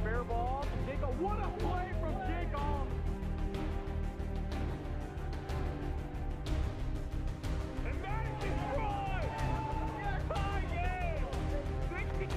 fair ball to Jacob. What a play from Jacob! And that is destroyed! Tie game! 60.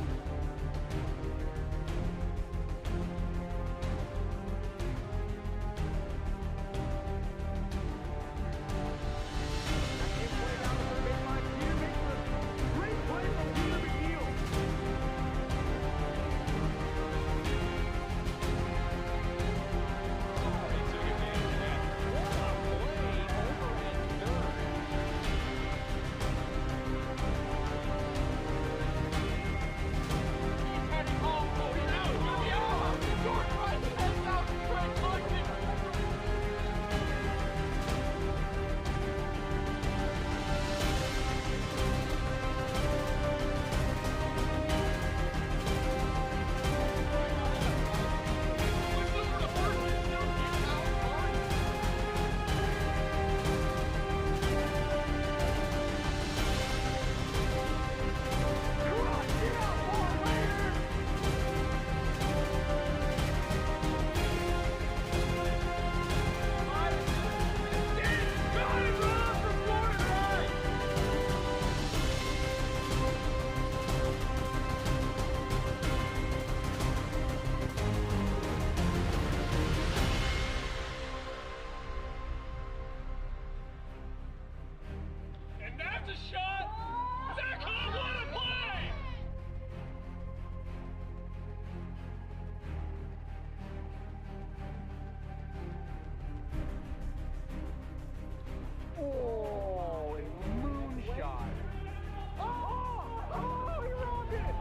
And that's a shot! Zach Hall, what a play! Oh, a moonshot. Oh, he robbed it!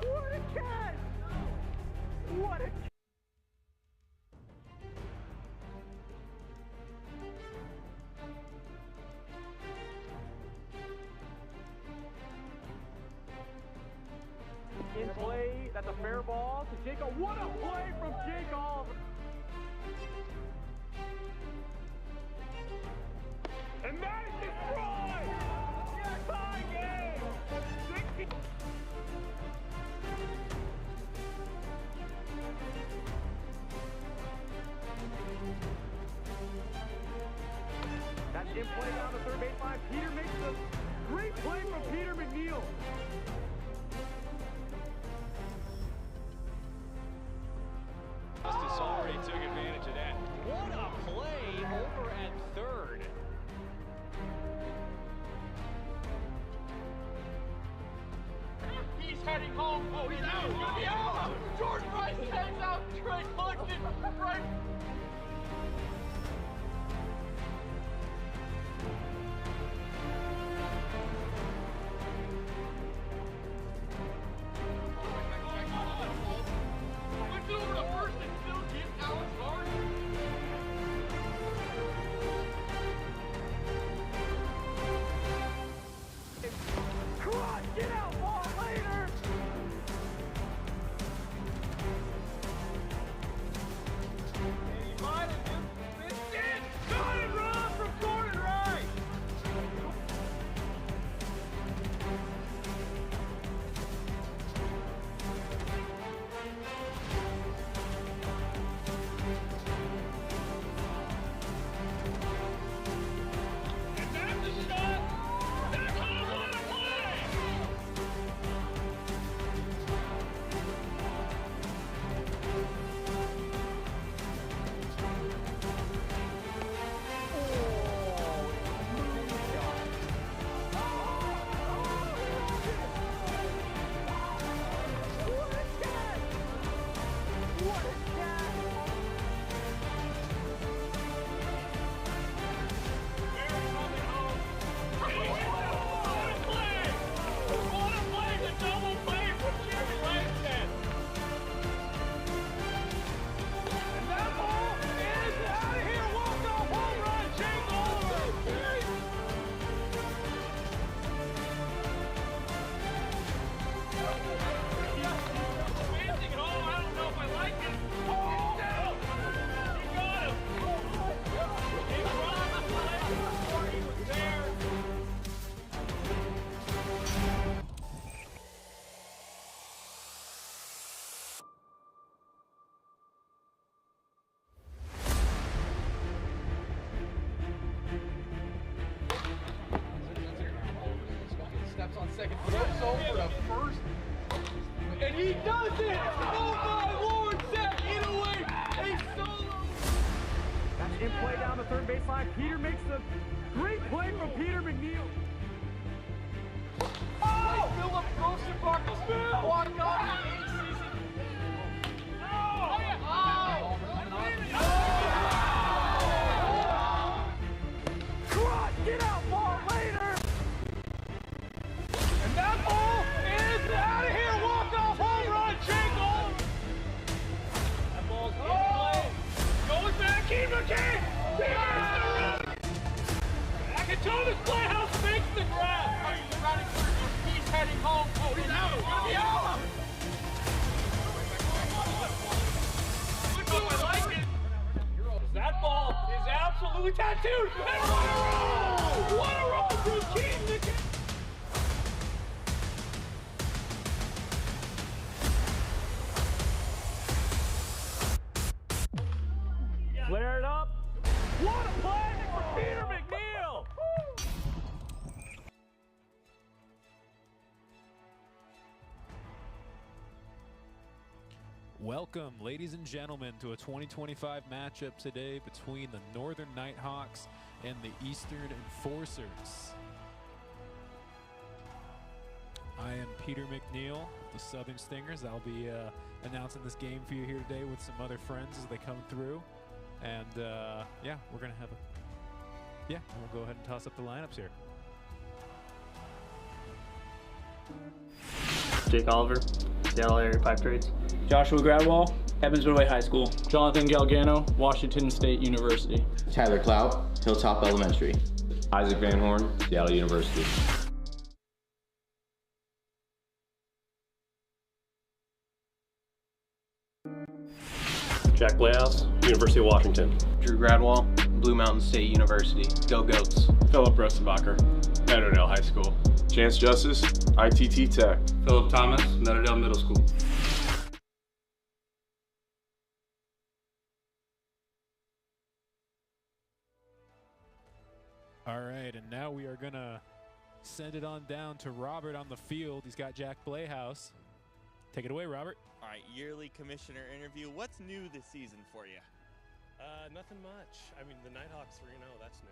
What a catch! What a catch! In play, that's a fair ball to Jacob. What a play from Jacob! And that is destroyed! Tie game! 60. That's in play down the third baseline. Peter makes a great play from Peter McNeil. Justice already took advantage of that. What a play over at third. He's heading home. Oh, he's out. He's gonna be out. Jordan Rice heads out. Trey Cluxton right. Over to first and still get Alex Gardner. Cross, get out, ball later! Hey, second so for the first. And he does it! Oh my lord, Zach, either way, a solo! That's in play down the third baseline. Peter makes the great play from Peter McNeil. Oh! Philip Rosenbach walked off the season. Get out, ball later! And that ball is out of here! Walk-off home run, Jingle! That ball's in play. Goes back, Key McKay! Back at Thomas Playhouse makes the grab. He's running through. He's heading home. Oh, he's out. He's gonna be out. Good move, I like it. That ball is absolutely tattooed. And what a roll! What a roll from Key McKay! Flare it up. What a play for Peter McNeil! Welcome, ladies and gentlemen, to a 2025 matchup today between the Northern Nighthawks and the Eastern Enforcers. I am Peter McNeil, the Southern Stingers. I'll be announcing this game for you here today with some other friends as they come through. And yeah, we're going to have we'll go ahead and toss up the lineups here. Jake Oliver, Seattle Area Pipe Trades. Joshua Gradwell, Evansville High School. Jonathan Galgano, Washington State University. Tyler Clout, Hilltop Elementary. Isaac Van Horn, Seattle University. Jack Playhouse, University of Washington. Drew Gradwell, Blue Mountain State University. Go Goats. Philip Rosenbacher, Meadowdale High School. Chance Justice, ITT Tech. Philip Thomas, Meadowdale Middle School. All right, and now we are going to send it on down to Robert on the field. He's got Jack Playhouse. Take it away, Robert. All right, yearly commissioner interview. What's new this season for you? Nothing much. I mean, the Nighthawks 3-0, that's new.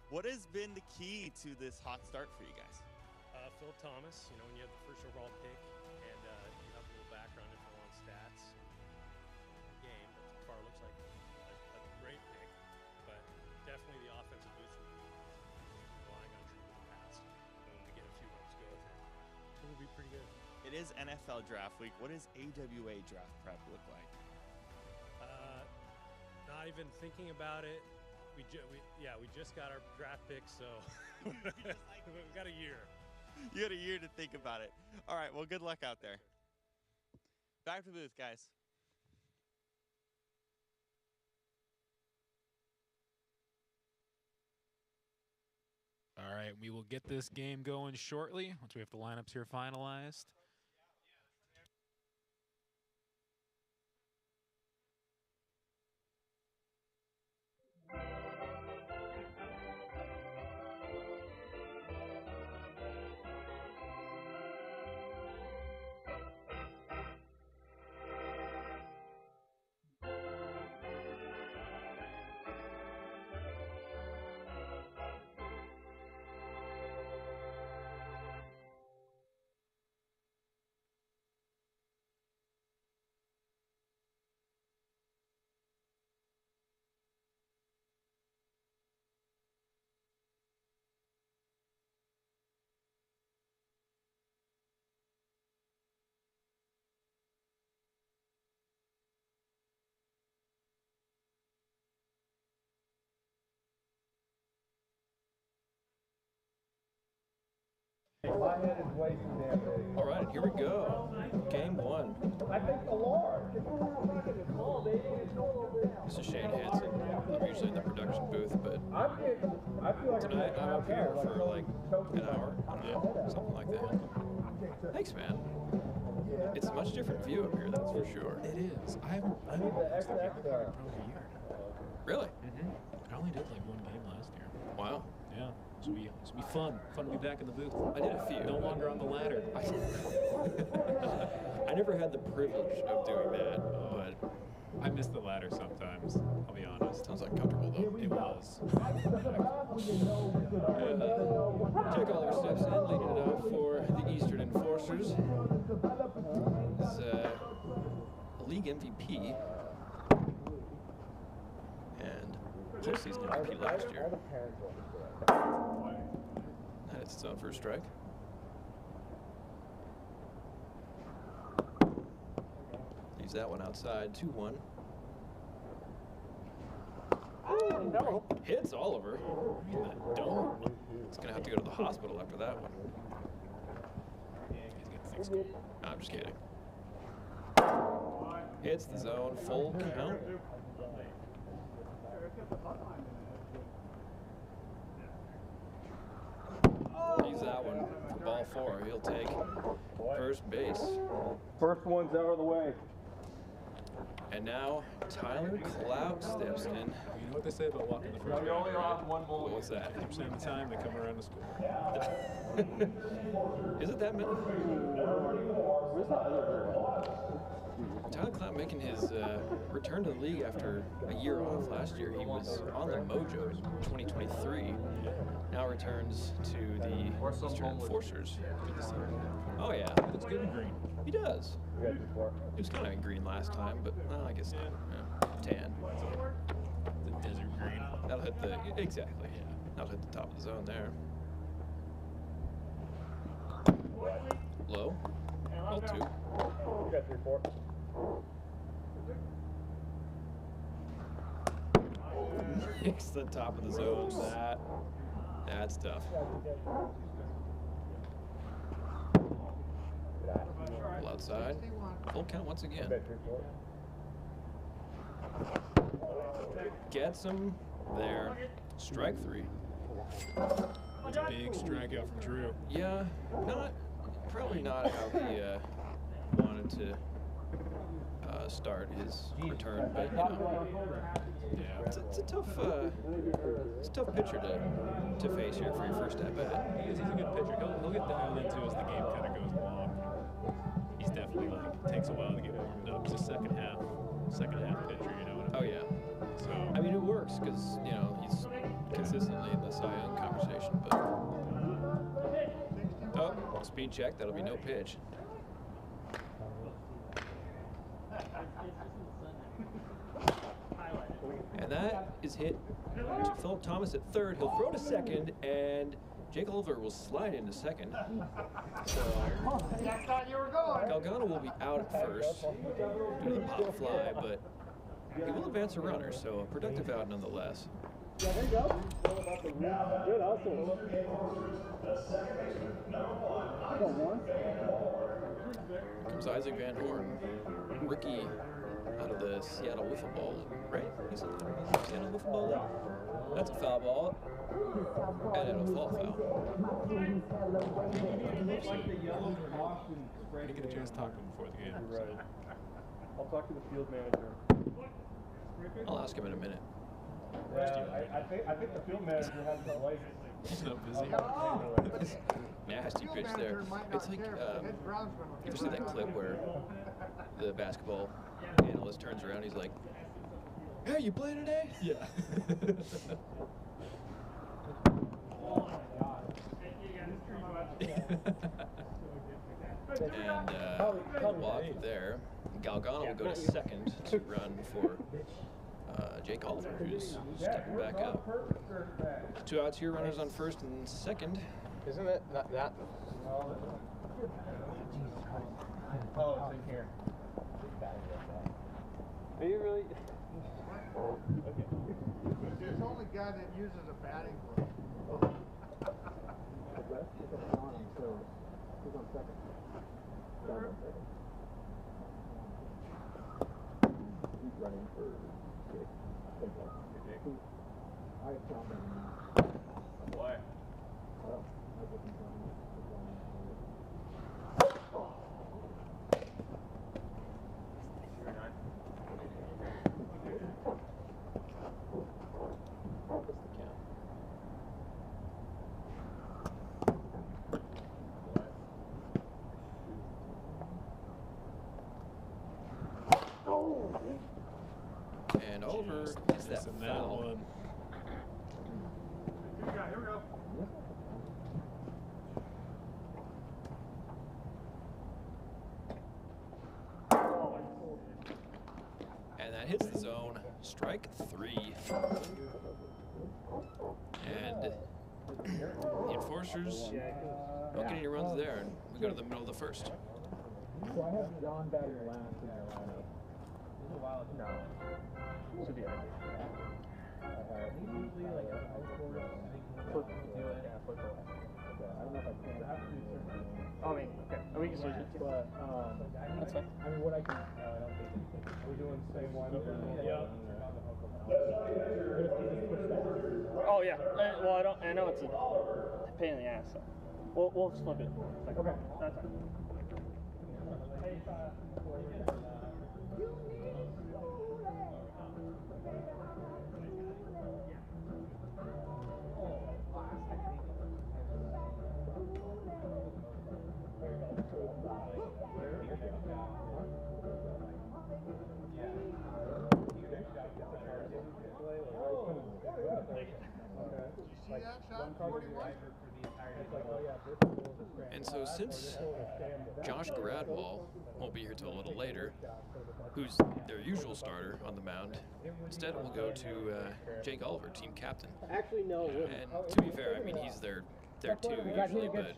What has been the key to this hot start for you guys? Philip Thomas, you know, when you have the first overall pick and you have a little background info on stats, game, but so far looks like a great pick, but definitely the offensive boost will be relying on Drew in the past. And when we get a few months to go with him, it will be pretty good. It is NFL draft week. What does AWA draft prep look like? Not even thinking about it. We just got our draft pick, so we've got a year. You got a year to think about it. All right, well, good luck out there. Back to the booth, guys. All right, we will get this game going shortly once we have the lineups here finalized. All right, here we go. Game one. I think the Lord. This is Shane Hansen. I'm usually in the production booth, but tonight I'm up here for like an hour. I don't know, something like that. Thanks, man. It's a much different view up here, that's for sure. It is. I haven't watched the game up here in probably a year now. Really? I only did like one game last year. Wow. Yeah. This will be fun. Fun to be back in the booth. I did a few. No longer on the ladder. I never had the privilege of doing that, but I miss the ladder sometimes. I'll be honest. Sounds uncomfortable though. It was. Jake Oliver steps in, leading it off for the Eastern Enforcers. He's a league MVP and postseason MVP last year. And it's its own first strike. Leaves that one outside, 2-1. No. Hits Oliver in the dome. He's going to have to go to the hospital after that one. He's gonna fix it. I'm just kidding. Hits the zone, full count. Leaves that one for ball 4. He'll take first base. First one's out of the way. And now Tyler Clout steps in. You know what they say about walking the first We only have one more. What's that? 50% of the time they come around to school. Is it that many? Tyler Clout making his return to the league after a year off last year. He was on the Mojo in 2023. Now returns to the Eastern Enforcers. Oh yeah, Looks good in green. he does. He was kind of in green last time, but well, I guess not. Yeah. Tan. The desert green. That'll hit the exactly. Yeah. That'll hit the top of the zone there. Low. Ball 2. You got 3-4. Nicks the top of the zone. That's tough. Pull outside. Full count once again. Gets him there. Strike 3. That's a big strikeout from Drew. Yeah, probably not how he wanted to start his return, but you know, Yeah. it's a tough pitcher to face here for your first at bat. He's a good pitcher. He'll get dialed into as the game kind of goes along. He's definitely takes a while to get warmed up. He's a second half pitcher, you know what I mean? Oh yeah. So I mean, it works because you know he's consistently in the Cy Young conversation. But oh, speed check. That'll be no pitch. And that is hit to Philip Thomas at third. He'll throw to second, and Jake Oliver will slide into second. So Galgano will be out at first due to the pop fly, but he will advance a runner, so a productive out nonetheless. Yeah, there you go. Good, also. Comes Isaac Van Horn, rookie out of the Seattle Wiffle Ball, right? He's in the Seattle Wiffle Ball League. That's a foul ball, and it'll fall foul. I didn't get a chance to talk to him before the game. Right. I'll talk to the field manager. I'll ask him in a minute. Yeah, I think the field manager has the license. He's not busy. Nasty pitch there. It's like, you ever see that clip where the basketball analyst turns around, he's like, "Hey, you play today?" Yeah. And he'll walk there. Galgano will go to second to run for Jake Oliver, who's stepping back up. 2 outs here, runners on first and second. Isn't it not that? Oh, it's in here. Are you really? Okay. There's the only guy that uses a batting glove. He's running for Jake. I found him. Why? Well, I wasn't running. Oliver gets that missing that foul. one. Here we go. And that hits the zone. Strike 3. And the Enforcers don't get any runs there. And we go to the middle of the first. So I have John batting last in their lineup. No. Should be okay. Usually like football. I don't know if I can. I mean, okay. We can switch it. But, That's fine. I mean, what I can. We're doing the same lineup. Yeah. Oh yeah. Well, I know it's a pain in the ass. So we'll just flip it. Okay. That's fine. And so since Josh Gradwall won't be here till a little later, who's their usual starter on the mound, instead we'll go to Jake Oliver, team captain. Actually, no. And to be fair, I mean, he's there too usually, but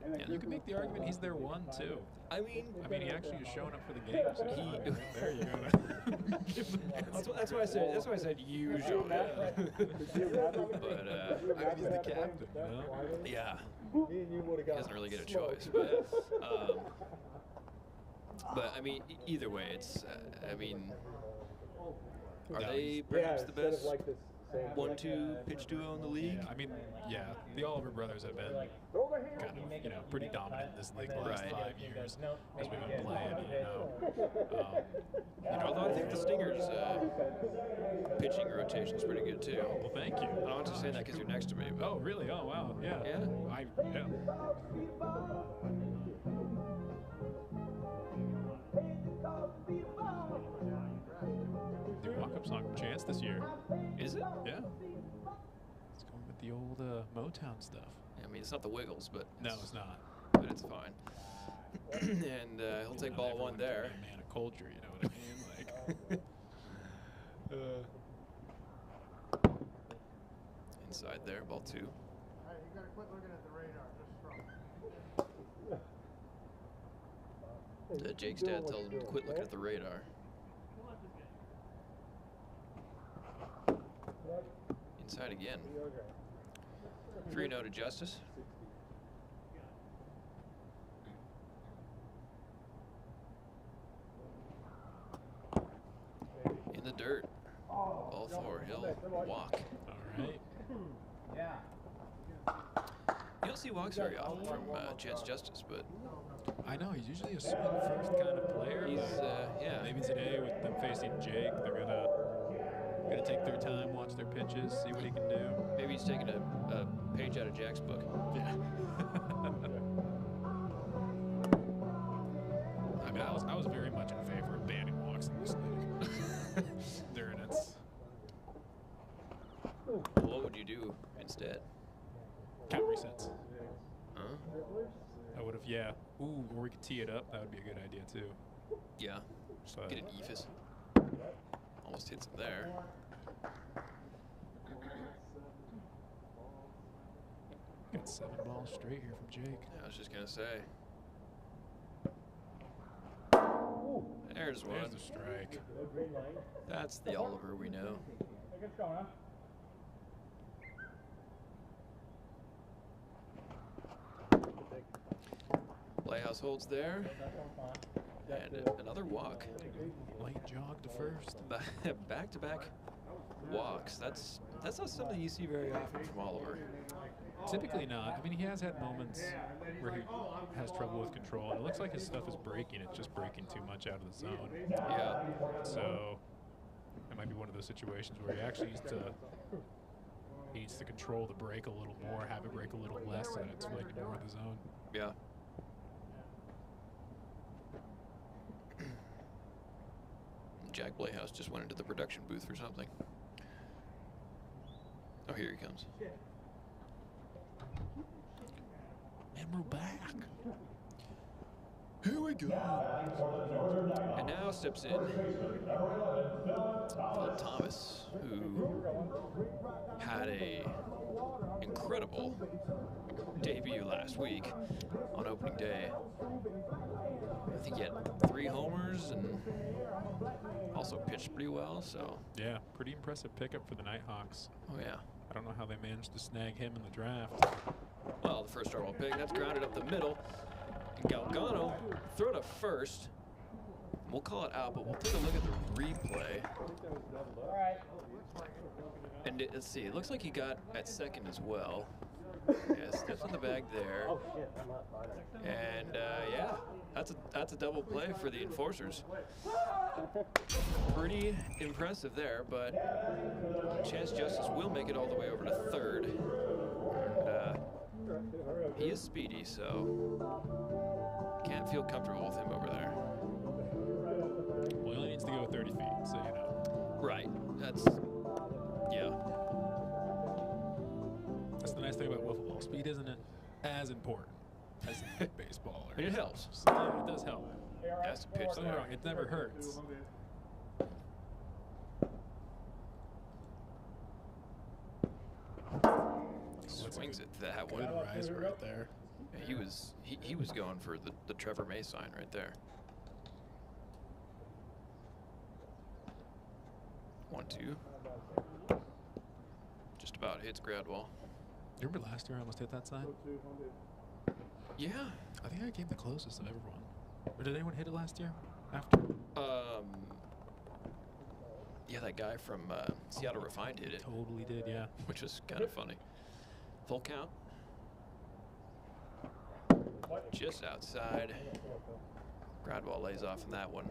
and you can make the argument he's their one too. I mean, he actually is showing up for the game. So there you go. that's why I said. That's why I said usually. But I mean, he's the captain. You know? Yeah. He doesn't really get a choice. But I mean, either way, it's. I mean, are they perhaps the best 1-2 pitch duo in the league? Yeah, I mean, yeah, the Oliver brothers have been kind of, pretty dominant in this league the last 5 years as we've been playing, Although I think the Stingers' pitching rotation is pretty good too. Well, thank you. I don't want to say that because you're next to me. But oh, really? Oh, wow. Yeah. Yeah. Yeah. New walk-up song from Chance this year. Is it? Yeah. It's going with the old Motown stuff. I mean, it's not the Wiggles, but no, it's not. But it's fine. And he'll take ball 1 there. Man of culture, you know what I mean? Like. Inside there, ball 2. Hey, you gotta quit looking at the radar. Just throw. Jake's dad tells him to quit looking at the radar. Inside again. 3-0 to Justice. In the dirt. Ball 4. He'll walk. All right. You don't see walks very often from Chance Justice, but I know he's usually a swing first kind of player. He's yeah. Maybe today with them facing Jake, they're gonna take their time, watch their pitches, see what he can do. Maybe he's taking a page out of Jack's book. Yeah. I mean, I was very much in favor of banning walks in this league during its. What would you do instead? Count resets. Huh? I would have, yeah. Ooh, or we could tee it up. That would be a good idea too. Yeah. But Get an ephus. Almost hits him there. got 7 balls straight here from Jake. I was just gonna say. There's one. There's the strike. That's the Oliver we know. Playhouse holds there. And another walk. Late jog to first. Back-to-back walks. That's not something you see very often from Oliver. Typically not. I mean, he has had moments where he has trouble with control. And it looks like his stuff is breaking. It's just breaking too much out of the zone. Yeah. So it might be one of those situations where he actually needs to control the break a little more, have it break a little less, so that it's like more of the zone. Yeah. Jack Playhouse just went into the production booth for something. Oh, here he comes. And we're back. Here we go. And now steps in Phil Thomas, who had a incredible debut last week on opening day. I think he had 3 homers and also pitched pretty well, so. Yeah, pretty impressive pickup for the Nighthawks. Oh, yeah. I don't know how they managed to snag him in the draft. Well, the first overall pick, that's grounded up the middle. And Galgano throw to first. We'll call it out, but we'll take a look at the replay. All right. And let's see, it looks like he got at second as well. Yeah, steps on the bag there. Oh shit, I'm not. And yeah, that's a double play for the Enforcers. Pretty impressive there, but Chance Justice will make it all the way over to third. And he is speedy, so can't feel comfortable with him over there. Well, he only needs to go 30 feet, so you know. Right, that's, yeah. That's the nice thing about wiffle ball. Speed isn't as important as in baseball. It helps. So, yeah, it does help. That's a pitch Don't get me there. wrong, it never hurts. Swings it that Good one. riser right there. Yeah, he was going for the Trevor May sign right there. 1-2. Just about hits Gradwall. You remember last year I almost hit that sign? Yeah. I think I came the closest of everyone. Or did anyone hit it last year? After? Yeah, that guy from Seattle Refined hit it. Totally did, yeah. Which was kind of funny. Full count. Just outside. Gradwall lays off in that one.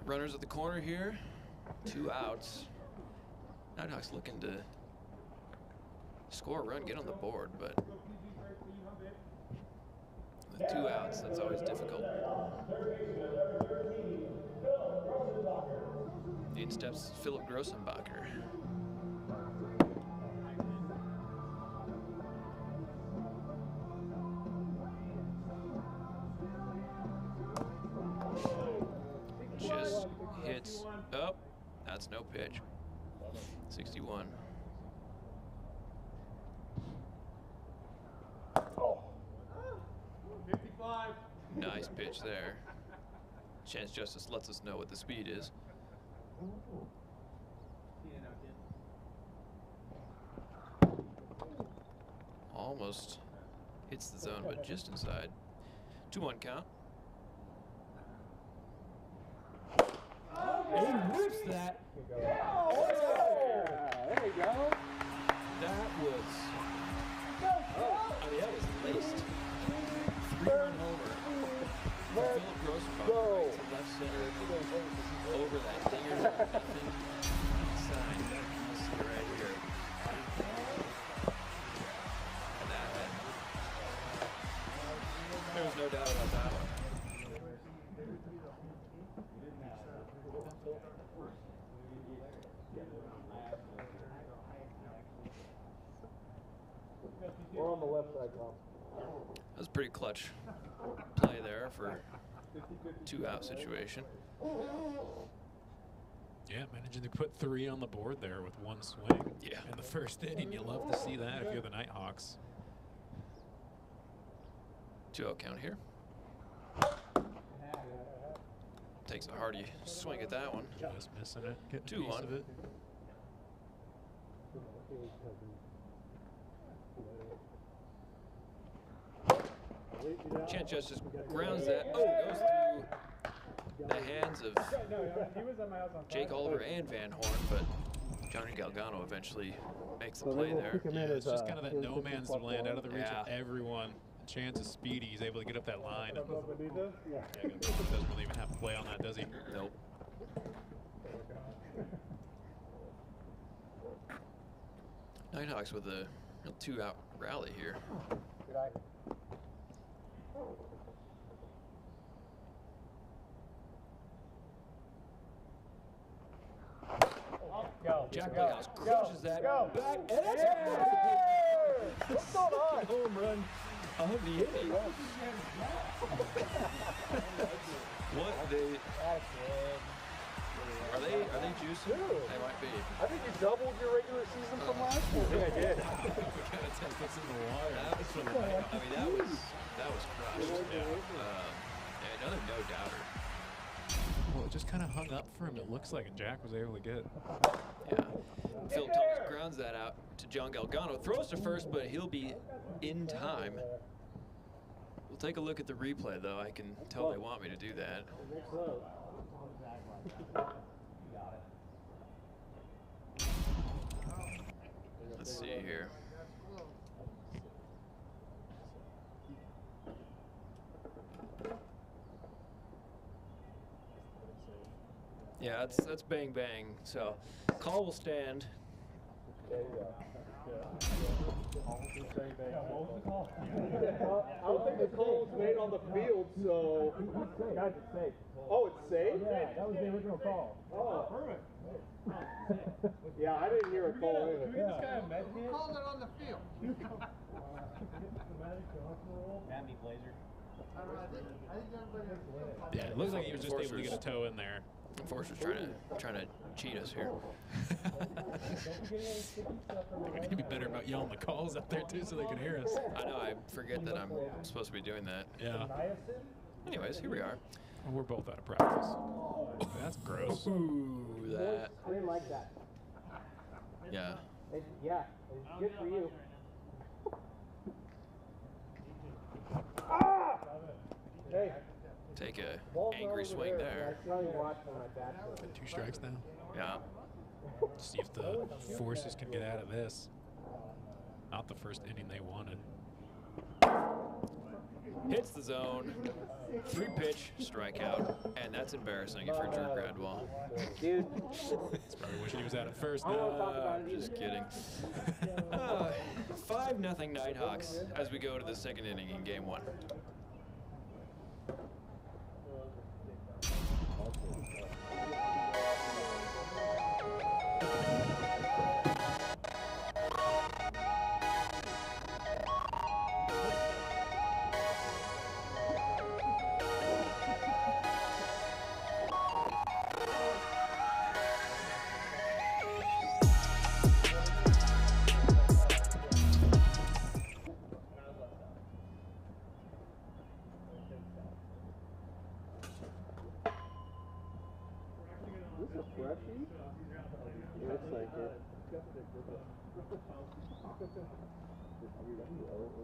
Runners at the corner here. 2 outs. Nighthawks looking to score a run, get on the board, but with 2 outs, that's always difficult. In steps Philip Grossenbacher. Just hits up. That's no pitch. 61. Oh. 55. Nice pitch there. Chance Justice lets us know what the speed is. Almost hits the zone, but just inside. 2-1 count. He rips that. Oh, there you go. That was, I mean, that was laced. 3-run homer. Philip Grossenbacher right to left center over that dinger nothing sign. You'll see right here. And that, there was no doubt about that one. We're on the left side, Tom. That was a pretty clutch play there for 2-out situation. Yeah, managing to put 3 on the board there with 1 swing. Yeah. In the first inning, you love to see that if you're the Nighthawks. 2-0 count here. Takes a hearty swing at that one. Just missing it. Getting a piece 2-1. of it. Chance Justice grounds that. Oh, goes through the hands of Jake Oliver and Van Horn, but Johnny Galgano eventually makes the play there. Yeah, it's just kind of that no man's land, out of the reach of everyone. Chance is speedy. He's able to get up that line. And yeah, Galgano doesn't really even have to play on that, does he? Nope. Nighthawks with a real 2-out rally here. Jack Playhouse crushes that back, and it's What's going on? home run of the inning. What are they juicing? They might be. I think you doubled your regular season from last year. I think I did. We gotta take this in the wire. That was crushed. Yeah. Another no doubter. Well, it just kind of hung up for him, it looks like, and Jack was able to get. Yeah. Phil Thomas grounds that out to John Galgano. Throws to first, but he'll be in time. We'll take a look at the replay, though. I can tell they want me to do that. Let's see here. Yeah, that's bang bang. So, call will stand. I don't think the call was made on the field, so. Guys, it's safe. Oh, it's safe? Yeah, that was the original call. Oh, perfect. Yeah, I didn't hear a call either. Can we get this guy a med kit? Who called it on the field? Mammy Blazer. Yeah, it looks like he was just able to get a toe in there. Enforcer's trying to cheat us here. We need to be better about yelling the calls up there too, so they can hear us. I know. I forget that I'm supposed to be doing that. Yeah. Anyways, here we are. Well, we're both out of practice. That's gross. Ooh, that. I didn't like that. Yeah. Yeah, good for you. Hey. Take a angry swing there. Been 2 strikes now. Yeah. See if the Forces can get out of this. Not the first inning they wanted. Hits the zone. 3-pitch strikeout, and that's embarrassing for Drew Gradwell. Dude, he's probably wishing he was out at first. Just kidding. 5-0 Nighthawks as we go to the second inning in Game 1.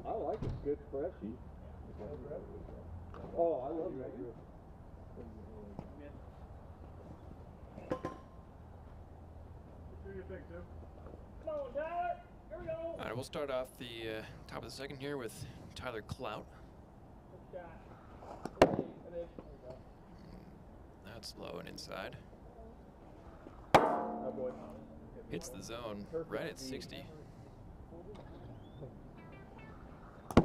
I like a good freshie. Oh, I love that. come on, Tyler. Here we go. All right, we'll start off the top of the second here with Tyler Clout. That's low and inside. Hits the zone right at 60. A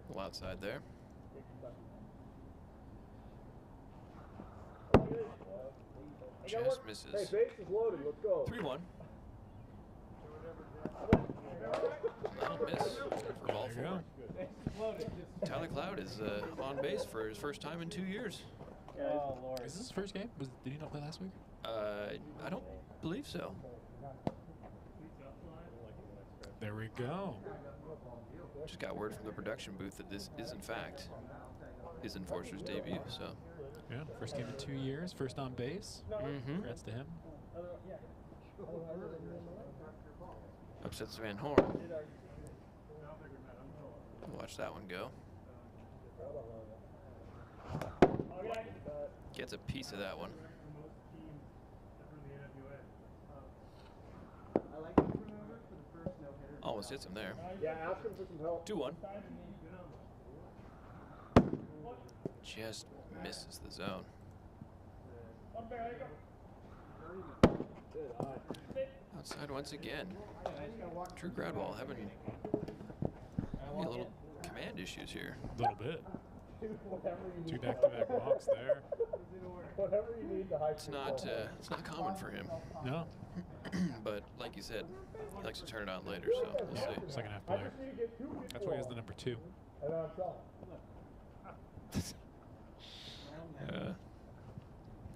little outside there. Just misses. Hey, base is loaded. Let's go. 3-1. That'll miss for ball 4. Tyler Cloud is on base for his first time in 2 years. Oh, Lord. Is this his first game? Did he not play last week? I don't believe so. There we go. Just got word from the production booth that this is, in fact, his Enforcer's debut. So, yeah, first game in 2 years, first on base. Congrats to him. Upsets Van Horn. Watch that one go. Gets a piece of that one. Almost hits him there. Yeah, ask him for some help. 2-1. Just misses the zone. Outside once again. Drew Gradwell having a little command issues here. A little bit. 2 back-to-back walks there. Whatever you need to high It's not common for him. No. But like you said, he likes to turn it on later, so we'll see. Second half player. That's why he has the number 2. And then I'm telling.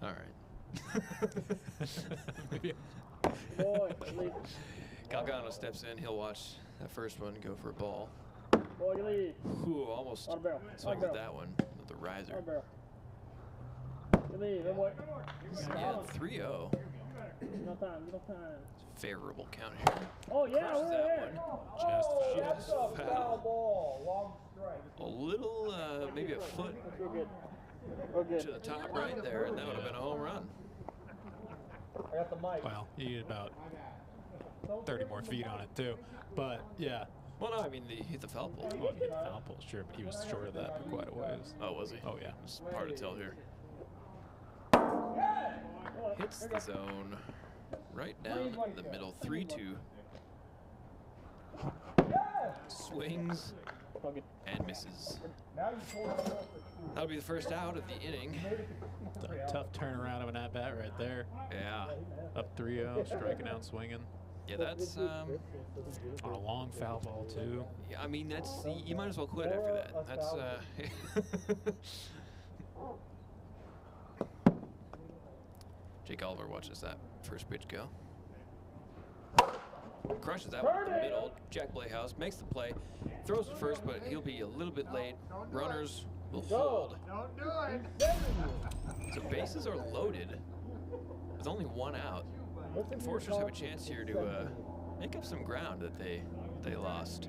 All right. Maybe. Boy, Galgano steps in. He'll watch that first one go for a ball. boy, lead. Ooh, almost On barrel. swings at that one with the riser. On barrel. Lead, boy. Yeah, 3-0. No time, no time. Favorable count here. Oh, yeah, Crushes we're that there. one. Just foul. Ball, long strike. A little, maybe a foot We're good. We're good. to the top right there, and that would have been a home run. I got the mic. Well, he needed about 30 more feet on it, too. But, yeah. Well, no, I mean, he hit the foul pole. Well, he hit the foul pole, sure, but he was short of that for quite a ways. Oh, was he? Oh, yeah. It's hard to tell here. Hits the zone. Right down the middle. 3-2. Swings and misses. That'll be the first out of the inning. Tough turnaround of an at-bat right there. Yeah. Up 3-0, striking out, swinging. Yeah, that's on a long foul ball too. Yeah, I mean that's you might as well quit after that. That's Jake Oliver watches that first pitch go. Crushes that one in the middle. Jack Playhouse makes the play, throws it first, but he'll be a little bit late. Runners will hold. Don't do it. So bases are loaded with only one out. Enforcers have a chance here to make up some ground that they lost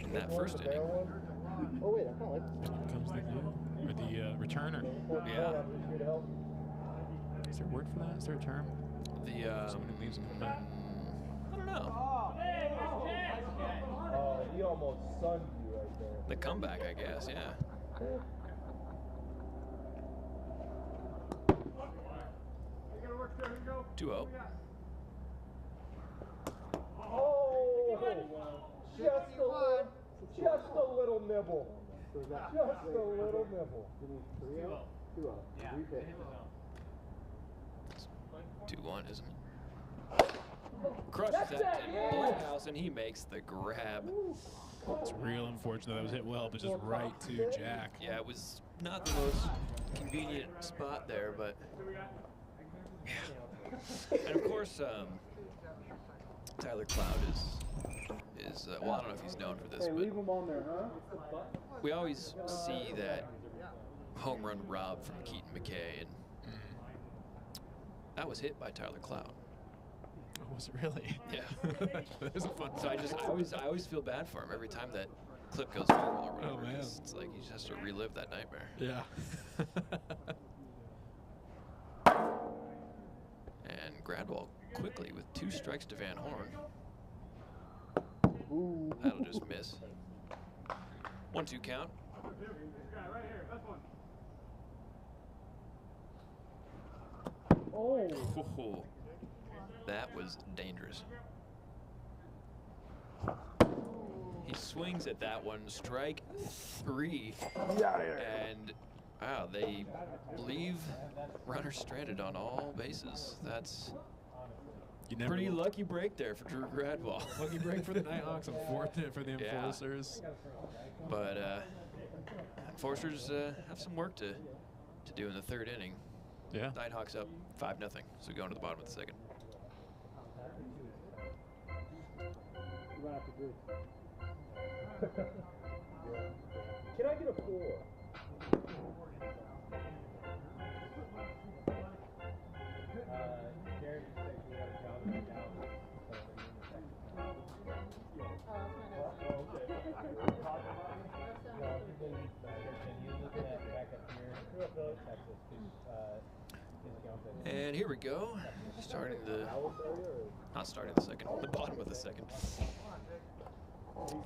in that first inning. Oh wait, I kind of like this. Comes the returner. Yeah. Is there a word for that? Is there a term? The Somebody leaves him in the back. I don't know. Oh, he almost sunned you right there. The comeback, I guess. Yeah. 2-0. Oh, just a little nibble. Just a little nibble. 2-0. Yeah. 2-1, isn't it? Crushes that Playhouse, and he makes the grab. It's real unfortunate that was hit well, but just right to Jack. Yeah, it was not the most convenient spot there, but yeah. And of course, Tyler Cloud is well, I don't know if he's known for this, but we always see that home run rob from Keaton McKay, and that was hit by Tyler Cloud. Oh, was it really? Yeah. That was a fun. So I always feel bad for him every time that clip goes viral or whatever. Oh man, it's like he just has to relive that nightmare. Yeah. And Gradwell quickly with 2 strikes to Van Horn. That'll just miss. 1-2 count. Oh. That was dangerous. He swings at that one, strike 3. And wow, they leave runners stranded on all bases. That's pretty lucky break there for Drew Gradwell. Lucky break for the Nighthawks, unfortunate for the Enforcers. Yeah. But Enforcers have some work to do in the 3rd inning. Yeah. Nighthawks up 5-0, so going to the bottom of the 2nd. Can I get a 4? And here we go. Not starting the 2nd, the bottom of the 2nd.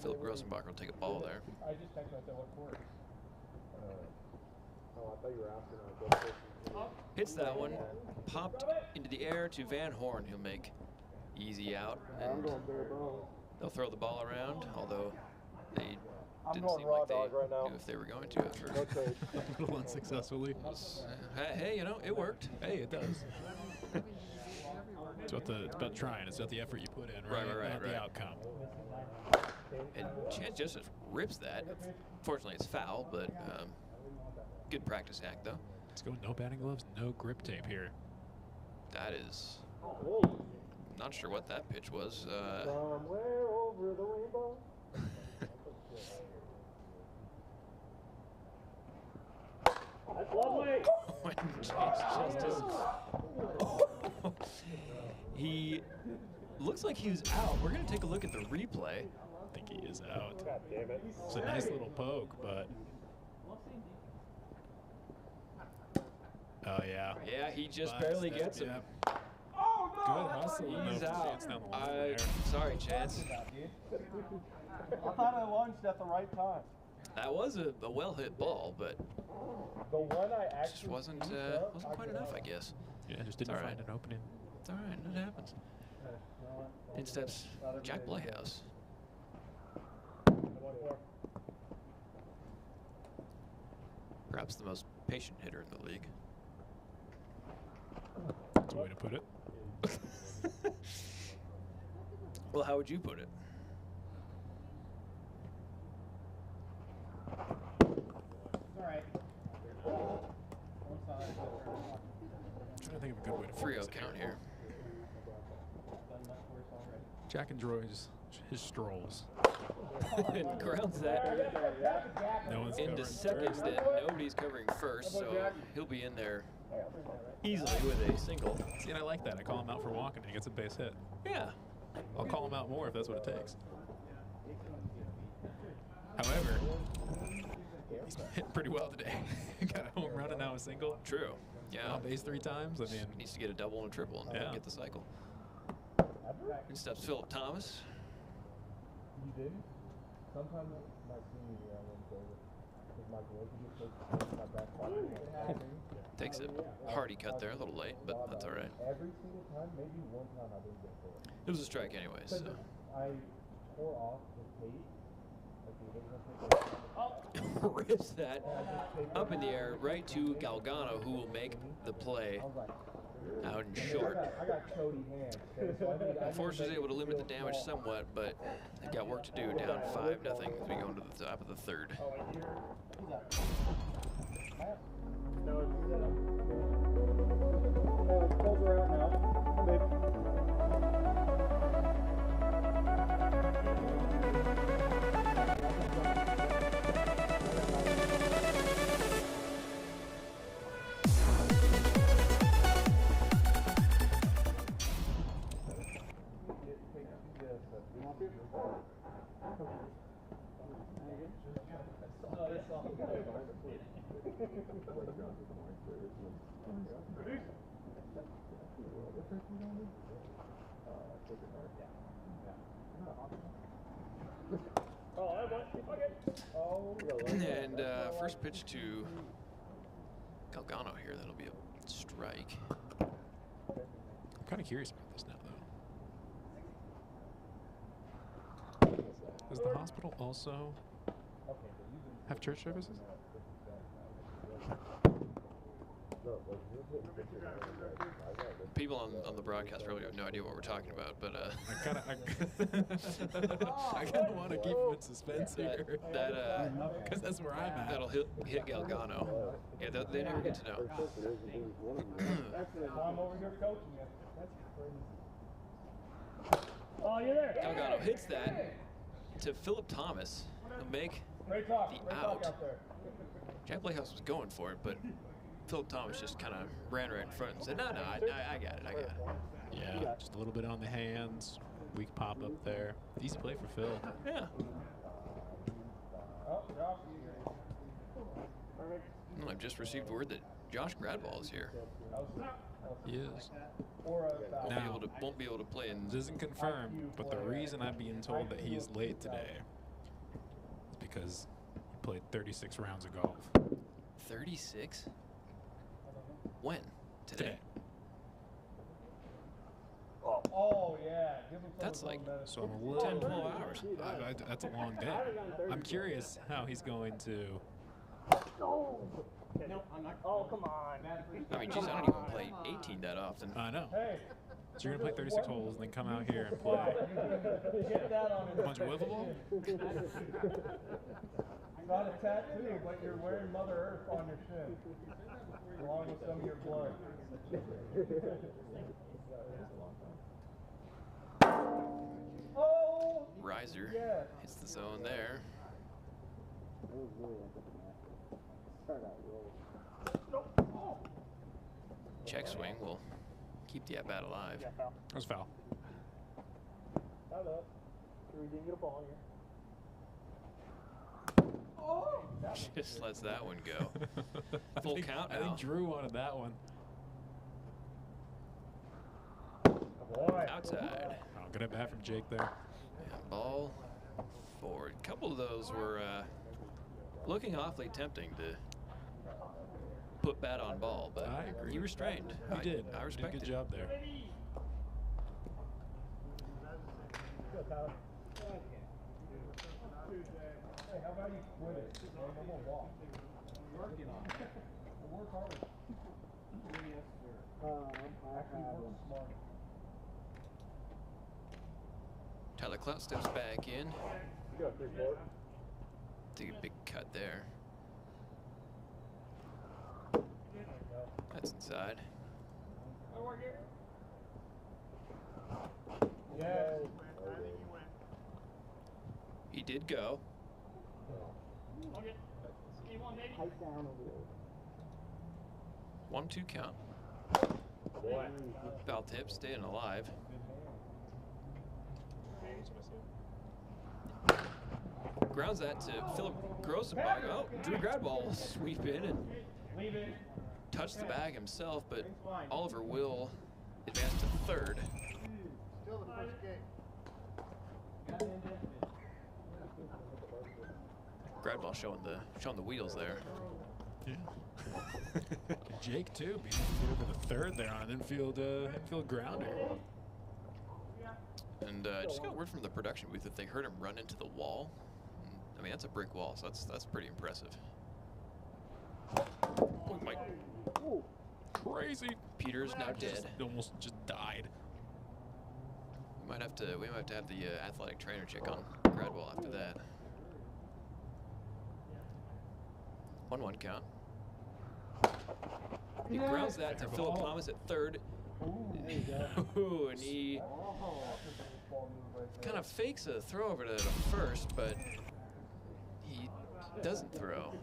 Philip Grossenbacher will take a ball there. I just texted myself what court. I thought you were asking. Hits that one, popped into the air to Van Horn. He'll make easy out, and they'll throw the ball around, although they Didn't seem like they knew if they were going to at first. A little unsuccessfully. Hey, you know, it worked. Hey, it does. It's about trying. It's about the effort you put in, right? Not the outcome. And Chance Joseph rips that. Fortunately, it's foul, but good practice act, though. Let's go no batting gloves, no grip tape here. That is... Not sure what that pitch was. Somewhere over the rainbow. That's lovely. He looks like he was out. We're going to take a look at the replay. I think he is out. God damn it. It's a nice little poke, but... Oh, yeah. Yeah, he just barely gets him. Yeah. Oh, no! Good hustle. He's out. Sorry, Chance. I thought I lunged at the right time. That was a well-hit ball, but the one I actually just wasn't quite enough, I guess. Yeah, just didn't find an opening. It's all right. It happens. In steps Jack Playhouse. Perhaps the most patient hitter in the league. That's a way to put it. Well, how would you put it? All right. I'm trying to think of a good way to 3-0 count here. Jack enjoys his strolls. And grounds that into second. Then nobody's covering first, so he'll be in there easily with a single. See, and I like that. I call him out for walking and he gets a base hit. Yeah. I'll call him out more if that's what it takes. However, he's hitting pretty well today. Got a home run and now a single. True. Yeah. On base 3 times. I mean, needs to get a double and a triple and get the cycle. In steps Philip Thomas. You did? Sometimes my senior year I went over because my goalkeeper takes a hardy cut there, a little late, but that's all right. Every single time, maybe one time I didn't get for it. It was a strike anyway, so. I tore off the tape. Rips that up in the air right to Galgano, who will make the play out in short. Force was able to limit the damage somewhat, but they've got work to do, down 5-0 as we go into the top of the third. Close her out now. And first pitch to Galgano here. That'll be a strike. I'm kind of curious about this now, though. Does the hospital also have church services? People on the broadcast probably have no idea what we're talking about, but I kind of want to keep him in suspense here. Because that's where I'm at. That'll hit Galgano. Yeah, they never get to know. I'm over here coaching you. Oh, you're there. Galgano hits that to Philip Thomas. He'll make the out. Jack Playhouse was going for it, but Philip Thomas just kind of ran right in front and said, no, I got it. Yeah, just a little bit on the hands. Weak pop up there. Easy play for Phil. Yeah. Well, I've just received word that Josh Gradwall is here. He is. Now, won't be able to play in. This isn't confirmed, but the reason I'm being told that he is late today is because he played 36 rounds of golf. 36? When? Today? Oh, Oh, yeah. That's like So I'm a little 10, 12 hours. that's a long day. I'm curious how he's going to. Oh, come on. I mean, geez, I don't even play 18 that often. I know. So you're gonna play 36 holes and then come out here and play a bunch of wiffle ball? Got a tattoo, but you're wearing Mother Earth on your shin, along with some of your blood. Oh! Riser hits the zone there. Check swing will keep the at-bat alive. That was foul. Hello. We didn't get a ball here. Just lets that one go. Full count now. I think Drew wanted that one. Outside. Oh, good at bat from Jake there. And ball forward. A couple of those were looking awfully tempting to put bat on ball, but I agree. he restrained. He did. I respect Good it. job there. Hey, how about you quit it? I'm gonna walk. Working on it. Work harder. Actually work smarter. Tyler Clout steps back in. You got 3-4. Take a big cut there. That's inside. Yes. He did go. Okay. Game on, baby. 1-2 count. Foul tip, staying alive. Grounds that to Philip Grossenbach. Oh, Drew Gradwall sweep in and touch the bag himself, but Oliver will advance to third. Still the first game. Gradwall showing the wheels there. Yeah. Jake too, being over the third there on an infield grounder. And just got word from the production booth that they heard him run into the wall. And, I mean, that's a brick wall, so that's pretty impressive. Oh my! Crazy. Peter's now dead. Almost just died. We might have to have the athletic trainer check on Gradwell after that. 1-1 count. He grounds that to Philip Thomas at third. Ooh, and he kind of fakes a throw over to first, but he doesn't throw.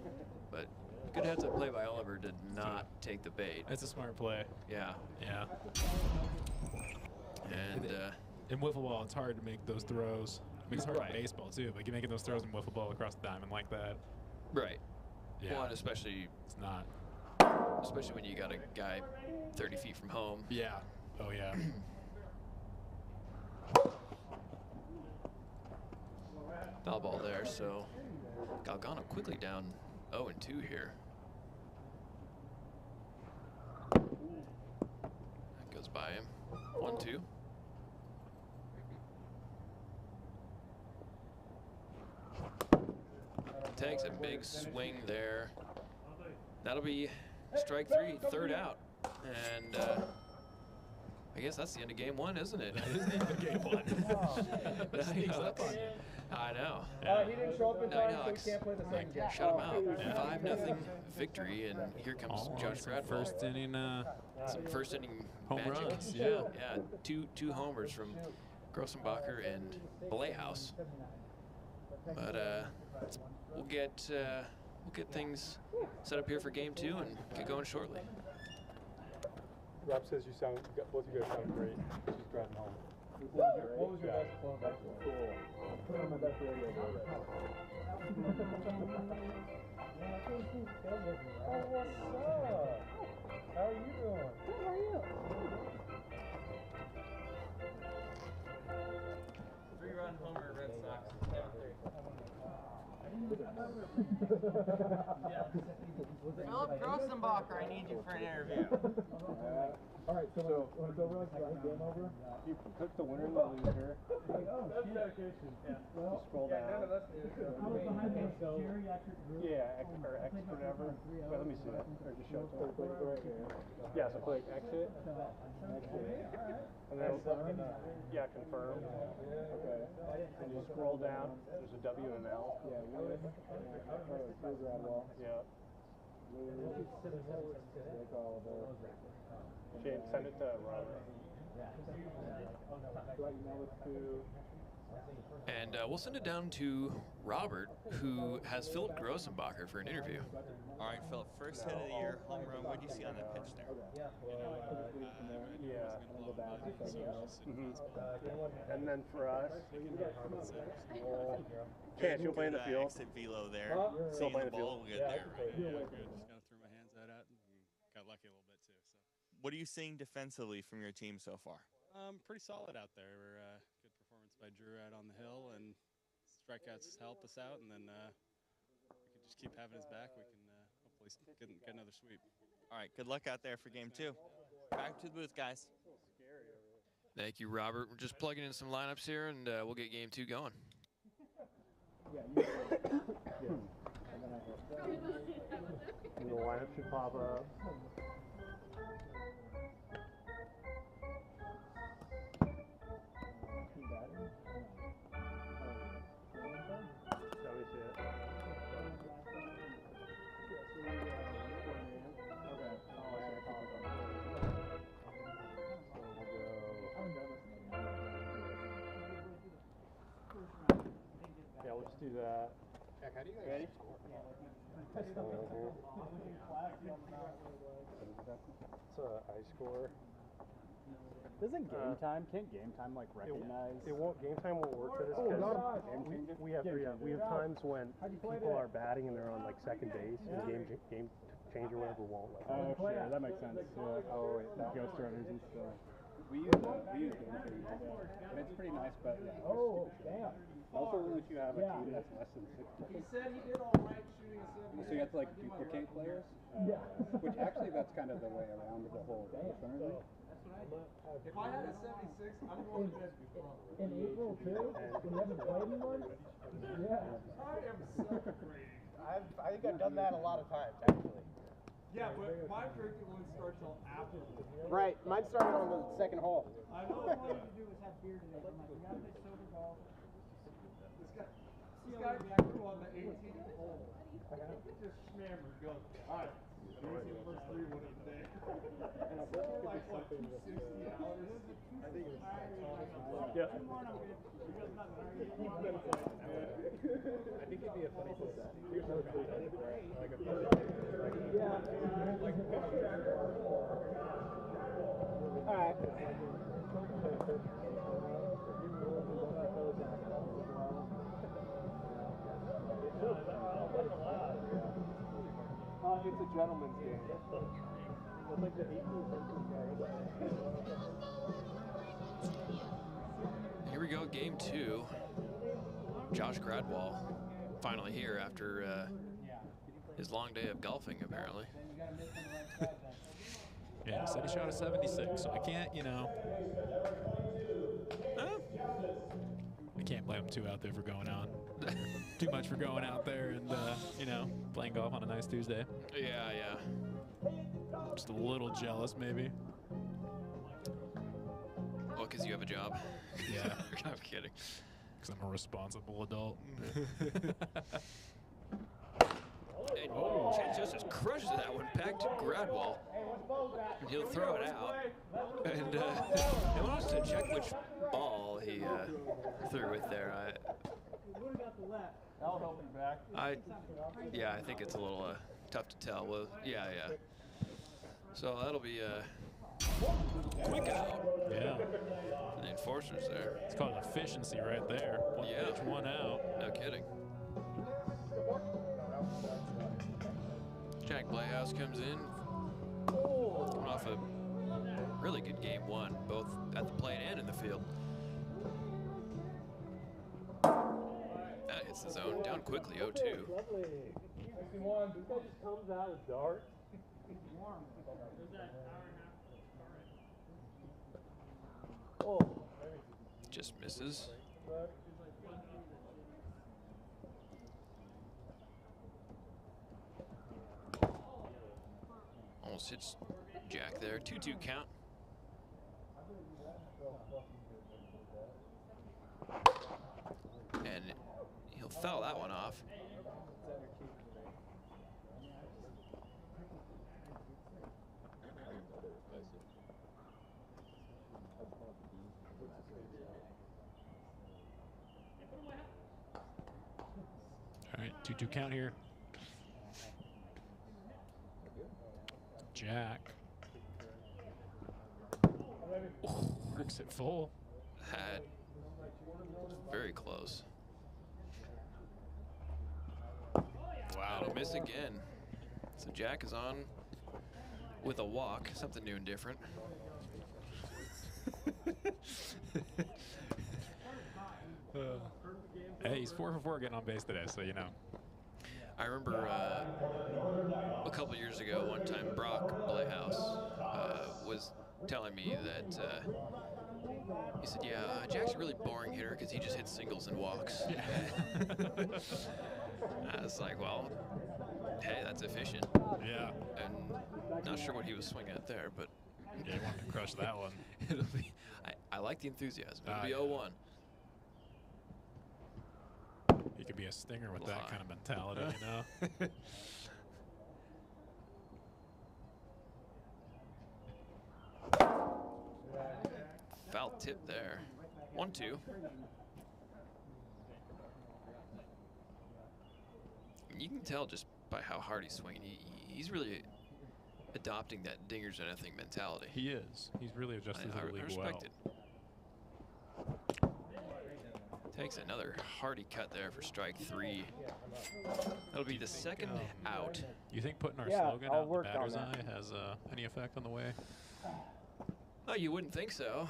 But good heads-up play by Oliver to not take the bait. That's a smart play. Yeah. Yeah. And in wiffle ball, it's hard to make those throws. I mean, it's hard in baseball too, but you're making those throws in wiffle ball across the diamond like that. Right. Yeah. Well, and especially it's not. Especially when you got a guy 30 feet from home. Yeah. Oh yeah. Foul ball there, so Galgano quickly down 0-2 here. That goes by him. 1-2. Takes a big swing there. That'll be strike three, third out. And I guess that's the end of game one, isn't it? That is the end of game one. That sneaks up on you. I know. He didn't show up in time, so Nighthawks we can't play the second game. shut him out. 5-0 victory, and here comes Josh Gradwell. First inning. First inning home magic. runs. Yeah. Yeah. Two homers from Grossenbacher and Blayhouse. But we'll get things set up here for game two and get going shortly. Rob says both you guys sound great. She's driving home. What was your best club back then? Cool. Put on my best radio. Oh, what's up? How are you doing? Good, how are you? 3-run homer, Red Sox. Philip Grossenbacher, I need you for an interview. All right, so when it's over, like, game over, you pick the winner and the loser. Like, oh, that's dedication. Yeah. Well, scroll down. I was behind the geriatric group. Yeah, or X whatever. Wait, let me see that. Or just show it to me. Right here. Yeah, so click exit. And then, yeah, confirm. Okay. And you scroll down. There's a W and an L. Yeah, yeah. Shane, send it to Robert. And we'll send it down to Robert, who has Philip Grossenbacher for an interview. All right, Philip, first hit of the year, home run. What did you see on that pitch there? And then for us, Chance, you'll play in the field. Exit velo there. Seeing the ball good there. Right? Yeah, good. Just kind of threw my hands out at it and got lucky a little bit too. So. What are you seeing defensively from your team so far? Pretty solid out there. We're good performance by Drew out on the hill, and strikeouts help us out, and then we can just keep having his back. We can hopefully get another sweep. All right, good luck out there for game 2. Back to the booth, guys. Thank you, Robert. We're just plugging in some lineups here, and we'll get game 2 going. And the lineup should pop up. Yeah, we'll just do that. Jack, how do you guys Ready? score? It's a I score. Can't game time like recognize? It won't. Game time won't work for this because we have times when people are batting and they're on like second base and game change or whatever won't. Oh, sure, that makes sense. Yeah. Oh, wait, ghost runners and stuff. We use game change, and it's pretty nice, but yeah. Oh, damn. Also, if you have a team that's less than 6. He said he did all right shooting a 70. So you have to like duplicate players? Yeah. Which actually that's kind of the way around the whole thing. If I had a 76, I'm going to bed before. In April too? When you haven't played anyone? Yeah. I am so great. I think I've done that a lot of times actually. Yeah, but my drinking won't start till after. Right, mine started on the second hole. I know what I wanted to do was have beer today. I'm like, we gotta make soda golf. This guy threw on the 18th hole. Just shammered, go. Alright. Easy first 3 one of the day. Like what, 260 hours? I think it's yeah. I think it'd be a funny thing. Here's like a Alright. It's a gentleman's game. It's like the 18th century. Here we go, game 2. Josh Gradwall finally here after his long day of golfing, apparently. Yeah, said he shot a 76, so I can't, I can't blame him too out there for going out. Too much for going out there and, playing golf on a nice Tuesday. Yeah. Just a little jealous, maybe. Well, because you have a job. Yeah. I'm kidding. Because I'm a responsible adult. And Chance Justice crushes that one back to Gradwall. And he'll throw it out. And he wants to check which ball he threw with there. That'll help you back. I think it's a little tough to tell. Well, yeah. So that'll be a quick out. Yeah. For the enforcers there. It's called efficiency right there. One pitch, 1 out. No kidding. Jack Playhouse comes in, coming off a really good game 1, both at the plate and in the field. That hits the zone down quickly, 0-2. Lovely. 61. This guy just comes out with darts. Just misses. Almost hits Jack there. 2-2 count. And he'll foul that one off. All right, 2-2 count here. Jack. Ooh, works it full. That very close. Wow. That'll miss again. So Jack is on with a walk, something new and different. Hey, he's 4 for 4 getting on base today, so you know. I remember a couple years ago, one time Brock Playhouse was telling me that he said, yeah, Jack's a really boring hitter because he just hits singles and walks. Yeah. I was like, well, hey, that's efficient. Yeah. And not sure what he was swinging at there, but yeah, he wanted to crush that one. It'll be, I like the enthusiasm. It'll be 0-1. He could be a stinger with that kind of mentality, you know? Foul tip there. 1-2. You can tell just by how hard he's swinging. He's really adopting that dingers and anything mentality. He is. He's really adjusted to the league well. Respect it. Takes another hearty cut there for strike 3. That'll be the second out. You think putting our slogan out in the batter's eye has any effect on the way? Oh, you wouldn't think so.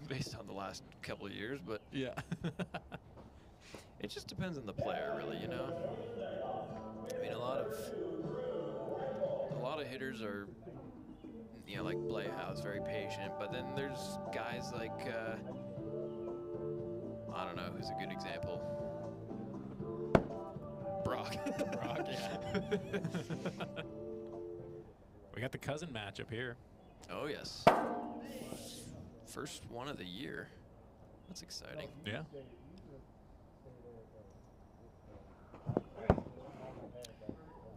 Based on the last couple of years, but yeah. It just depends on the player, really, you know. I mean, a lot of hitters are, you know, like Playhouse, very patient, but then there's guys like I don't know who's a good example. Brock. Brock, yeah. We got the cousin matchup here. Oh yes. First one of the year. That's exciting. Yeah.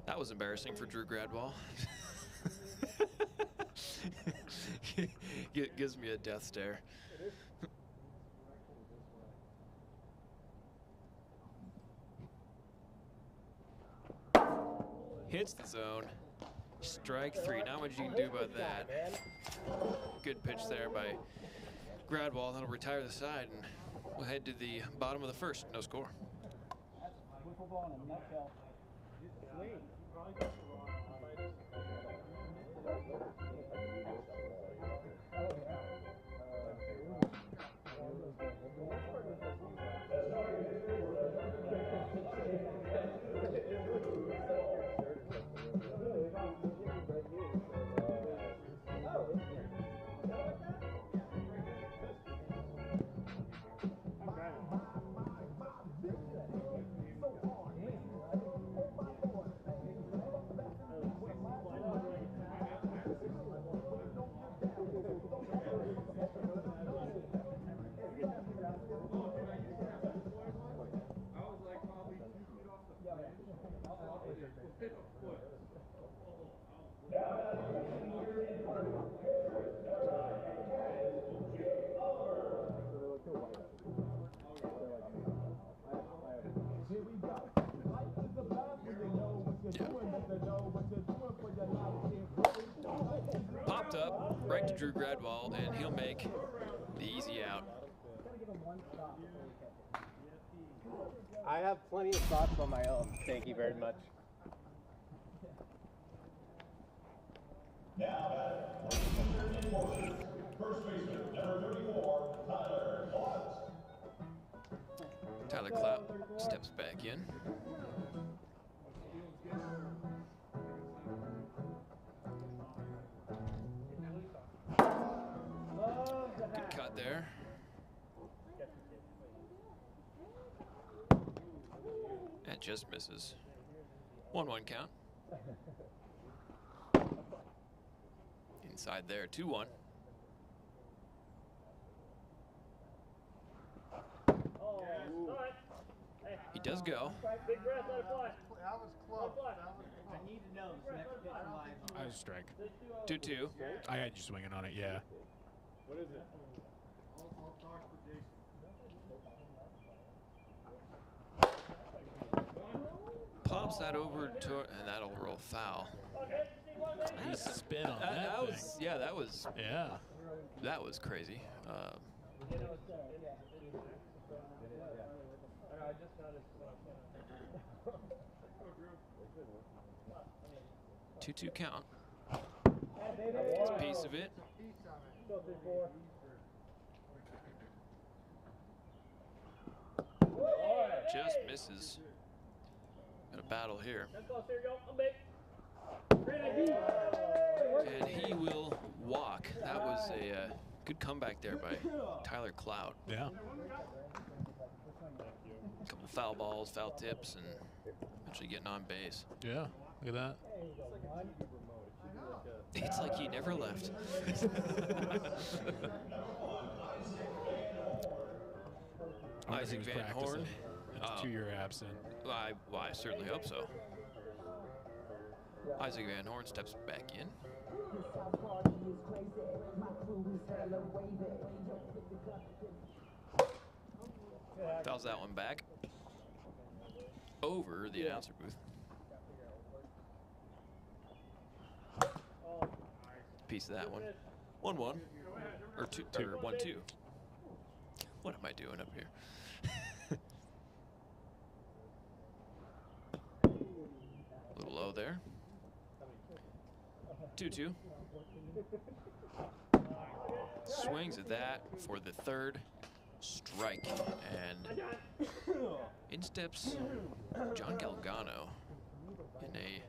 That was embarrassing for Drew Gradwall. Gives me a death stare. Hits the zone. Strike 3. Not much you can do about that. Good pitch there by Gradwall. That'll retire the side, and we'll head to the bottom of the first. No score. Wiffle ball in a nutshell. Popped up right to Drew Gradwall, and he'll make the easy out. I have plenty of thoughts on my own. Thank you very much. Tyler Clout steps back in. just misses. 1-1 count. Inside there, 2-1. He does go. Big breath, let it fly. That was close. I need to know this next pitch live. I was strike. 2-2. I had you swinging on it, yeah. What is it? I'll talk for Jason. Pops that over to, and that'll roll foul. Nice spin on that. That was, yeah, that was, yeah. That was crazy. 2-2 count. That's a piece of it. Just misses. Got a battle here. And he will walk. That was a good comeback there by Tyler Cloud. Yeah. A couple foul balls, foul tips, and eventually getting on base. Yeah, look at that. It's like he never left. Isaac Van Horn. 2 year absent. I certainly hope so. Isaac Van Horn steps back in. Fouls that one back. Over the announcer booth. Piece of that one. 1-1. Or 1-2. What am I doing up here? A little low there. 2-2. Swings at that for the third strike. And in steps John Galgano in a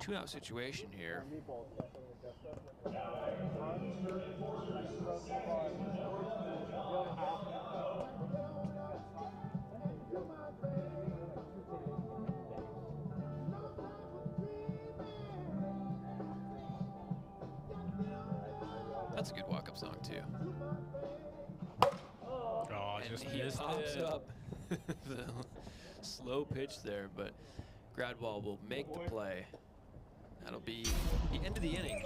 2-out situation here. That's a good walk-up song too. Oh, and just he missed pops it. up the slow pitch there, but Gradwall will make the play. That'll be the end of the inning.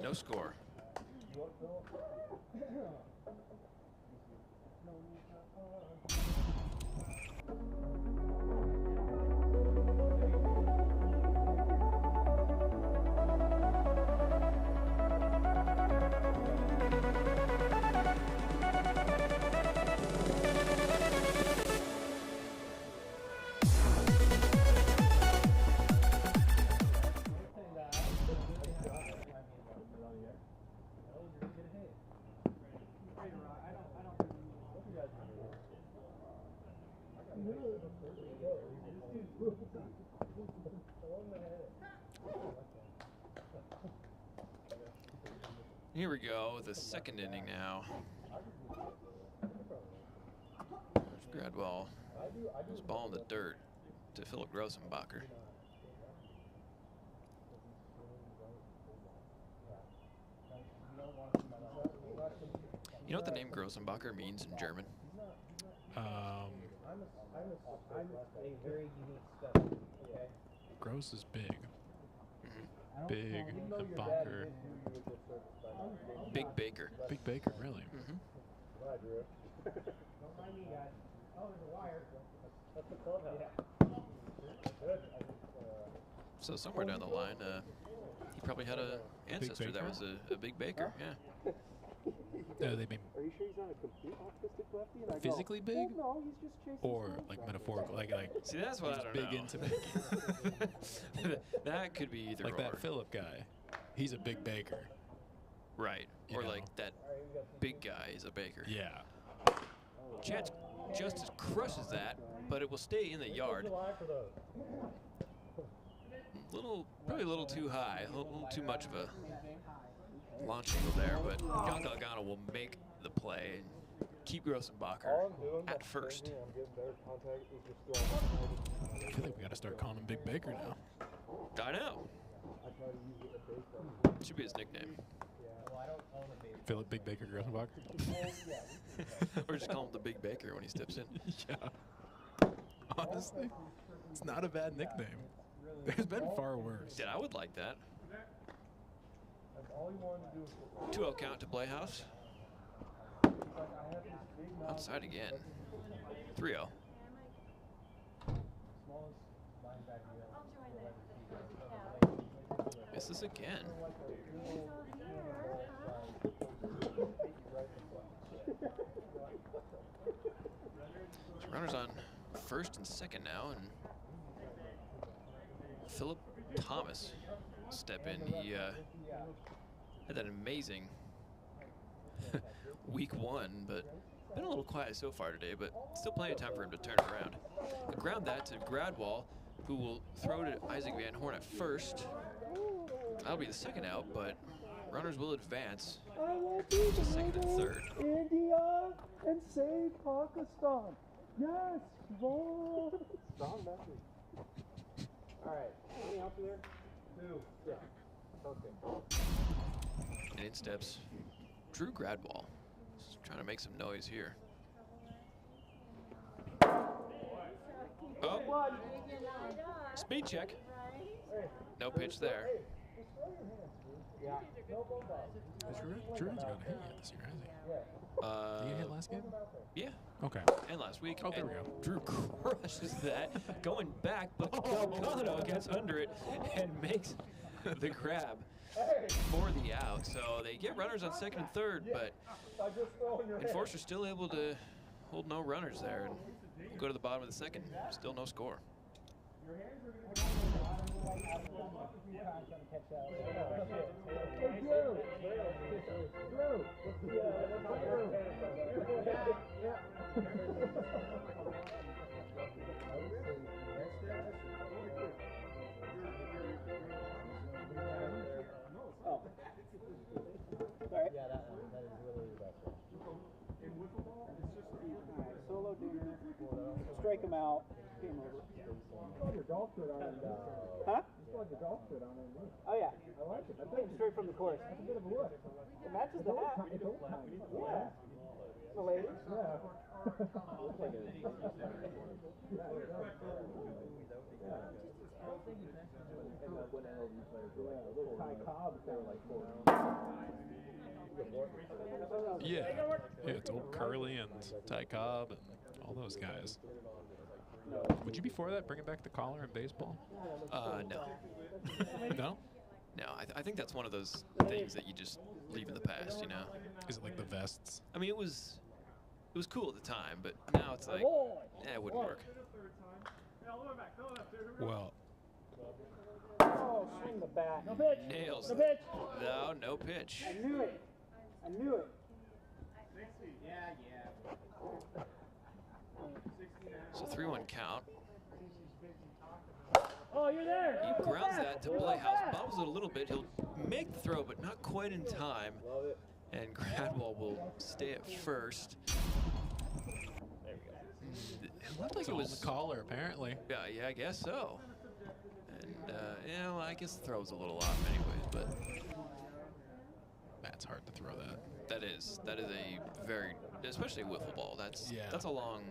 No score. Here we go, the second inning now. Gradwell was ball in the dirt to Philip Grossenbacher. You know what the name Grossenbacher means in German? Gross is big. Big and Bacher. Big Baker. Big Baker, really? So somewhere down the line, he probably had an ancestor that was a big baker. Yeah. No, they mean Are you sure he's not a complete autistic lefty? And I physically go, big? well, no, he's just chasing or strike like zone. metaphorical, like See, that's what I he's don't big know. into baking. That could be either like or. that Philip guy. He's a big baker. Right. You Or know. like that big guy is a baker. Yeah. Jets Justice crushes that, but it will stay in the yard. Probably a little too high, a little too much of a launch angle there, but John Galgano will make the play and keep Grossenbacher at first. I'm getting better contact. He's just throwing I feel like we got to start calling him Big Baker now. I know. Should be his nickname. Philip Big Baker Grossenbach. Or just call him the Big Baker when he steps in. Yeah. Honestly, it's not a bad nickname. There's been far worse. Dude, I would like that. 2-0 count to Playhouse. Outside again. 3-0. Misses again. So runners on first and second now, and Philip Thomas step in. He had that amazing week 1, but been a little quiet so far today, but still plenty of time for him to turn it around. Ground that to Gradwall, who will throw to Isaac Van Horn at first. That'll be the second out, but runners will advance to second and third. India and save Pakistan. Yes, Vaughn. Strong message. All right. Any help there? 2. Yeah. Okay. And in steps Drew Gradwall. Just trying to make some noise here. Oh. Speed check. No pitch there. Yeah. Drew's got a hit yet this year, hasn't he? Did he hit last game? Yeah. Okay. And last week. Oh, there we go. Drew crushes that. Going back, but Calcano gets under it and makes the grab for the out. So they get runners on second and third, but Enforcer's still able to hold no runners there. And we'll go to the bottom of the second. Still no score. Oh. Sorry. Yeah, that is really the best one. In Wiffle Ball, it's just solo dinger, strike him out, game over. Your golf fit on it. Huh? You still have your golf fit on it. Oh yeah. I like it. I played straight from the course. That's a bit of a look. It matches the hat. It's old time. Yeah. The ladies? Yeah. Looks like it. Yeah. Yeah, it's old Curly and Ty Cobb and all those guys. Would you be for that, bringing back the collar in baseball? No. No? No, I think that's one of those things that you just leave in the past, you know? Is it like the vests? I mean, it was cool at the time, but now it's like, it wouldn't work. Well. Oh, swing the bat. No pitch. Nails. No pitch. No, no pitch. I knew it. I knew it. Yeah. So 3-1 count. Oh, you're there. He grounds that to Playhouse, bobbles it a little bit. He'll make the throw, but not quite in time. And Gradwall will stay at first. There we go. It looked like it was the collar, apparently. Yeah, I guess so. And I guess the throw was a little off, anyways. But that's hard to throw that. That is a very, especially wiffle ball. That's a long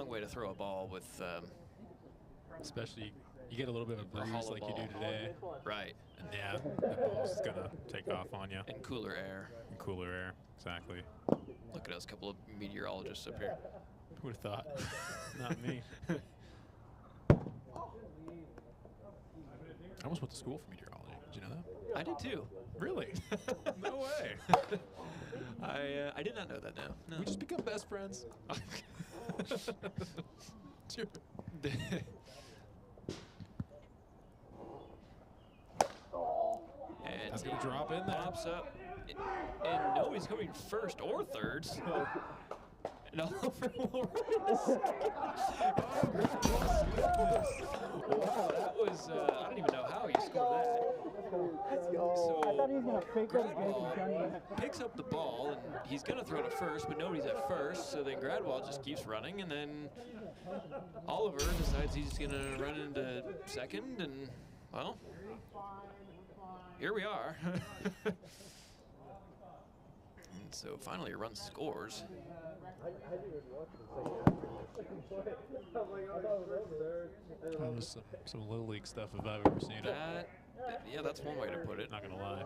way to throw a ball with. Especially, you get a little bit of a breeze like you do today. Right. And yeah, the ball's gonna take off on you. And cooler air. Exactly. Look at us, a couple of meteorologists up here. Who would have thought? Not me. I almost went to school for meteorology. Did you know that? I did too. Really? No way. I did not know that. No. We just become best friends. Sure. And that's gonna drop in there. Pops up. And no, he's going first or third. So. And Oliver will run in second. Wow, that was, I don't even know how he scored that. So, I thought he was going to fake up Gradwall picks up the ball, and he's going to throw to first, but nobody's at first, so then Gradwall just keeps running, and then Oliver decides he's going to run into second, and, well, here we are. And so finally a run scores. That was some Little League stuff if I've ever seen it. Yeah, that's one way to put it. Not gonna lie.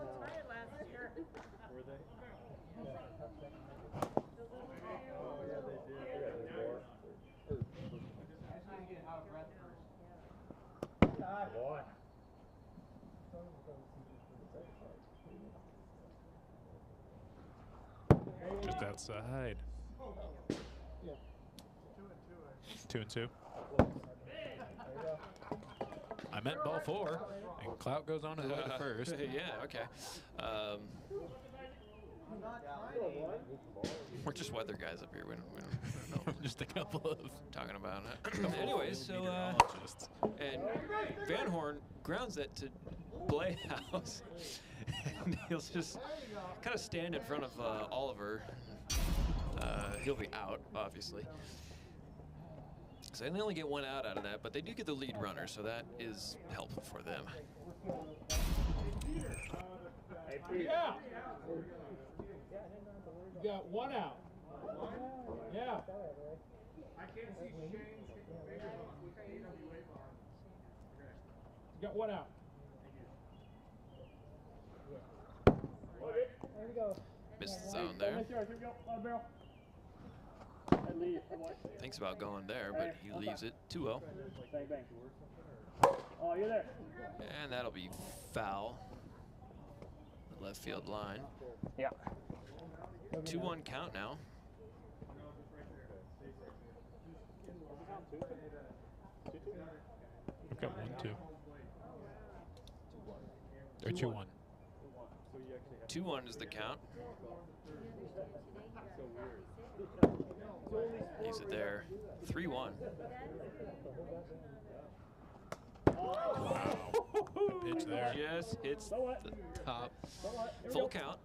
Just outside. 2-2. I meant ball 4, and Clout goes on his way to first. Yeah, okay. We're just weather guys up here. We don't know. Just a couple of talking about it. Anyways, so and Van Horn grounds it to Playhouse, and he'll just kind of stand in front of Oliver. He'll be out, obviously. So they only get one out of that, but they do get the lead runner, so that is helpful for them. Yeah. You got one out. Yeah. I can't see Shane's AWA bar. You got one out. There we go. Missed the zone there. Thinks about going there, but he leaves it 2-0. Oh, you're there. And that'll be foul. The left field line. Yeah. 2-1 count now. We've got 1-2. Or 2-1. 2-1 is the count. Leaves it there. 3-1. Wow. Pitch there. Just hits the top. Full count.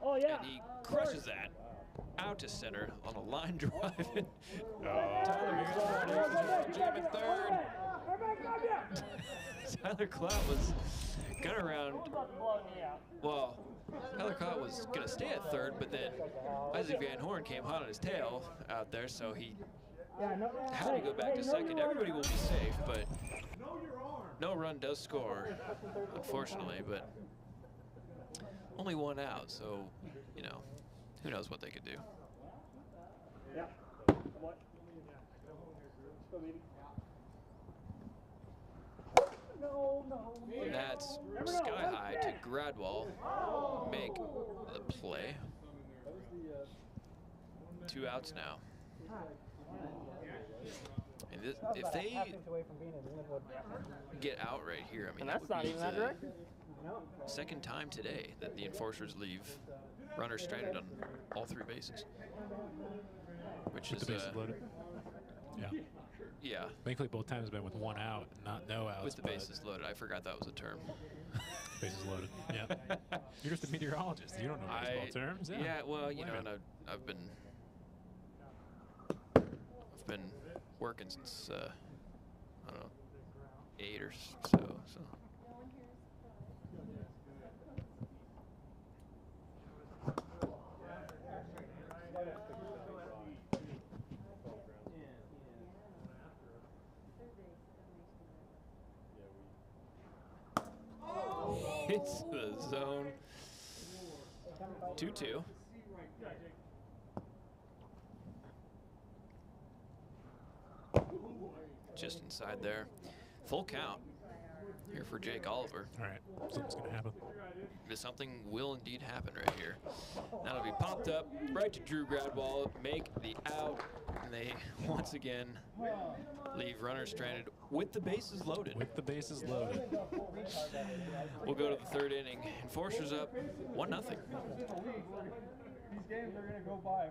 Oh, yeah. And he crushes that out to center on a line drive. Tyler jam at third. Tyler Clout was gonna round. Well, Tyler Clout was gonna stay at third, but then Isaac Van Horn came hot on his tail out there, so he had to go back to second. Everybody will be safe, but no run does score, unfortunately, but only one out, so, you know, who knows what they could do. Yeah. What? And that's sky high to Gradwall. Make the play. 2 outs now. And this, if they get out right here, I mean, that would be the second time today that the enforcers leave runners stranded on all 3 bases. Which is the bases loaded. Yeah. Yeah. Thankfully, both times have been with 1 out, not no outs. With the bases loaded. I forgot that was a term. Bases loaded. Yeah. You're just a meteorologist. You don't know baseball terms. Yeah. Well, you know, and I've been working since I don't know, 8 or so. Hits the zone. 2-2. Just inside there. Full count. here for Jake Oliver. All right, something's going to happen. Something will indeed happen right here. That'll be popped up right to Drew Gradwall, make the out, and they once again leave runners stranded with the bases loaded. With the bases loaded. We'll go to the third inning. Enforcers up 1-0. These games are going to go by.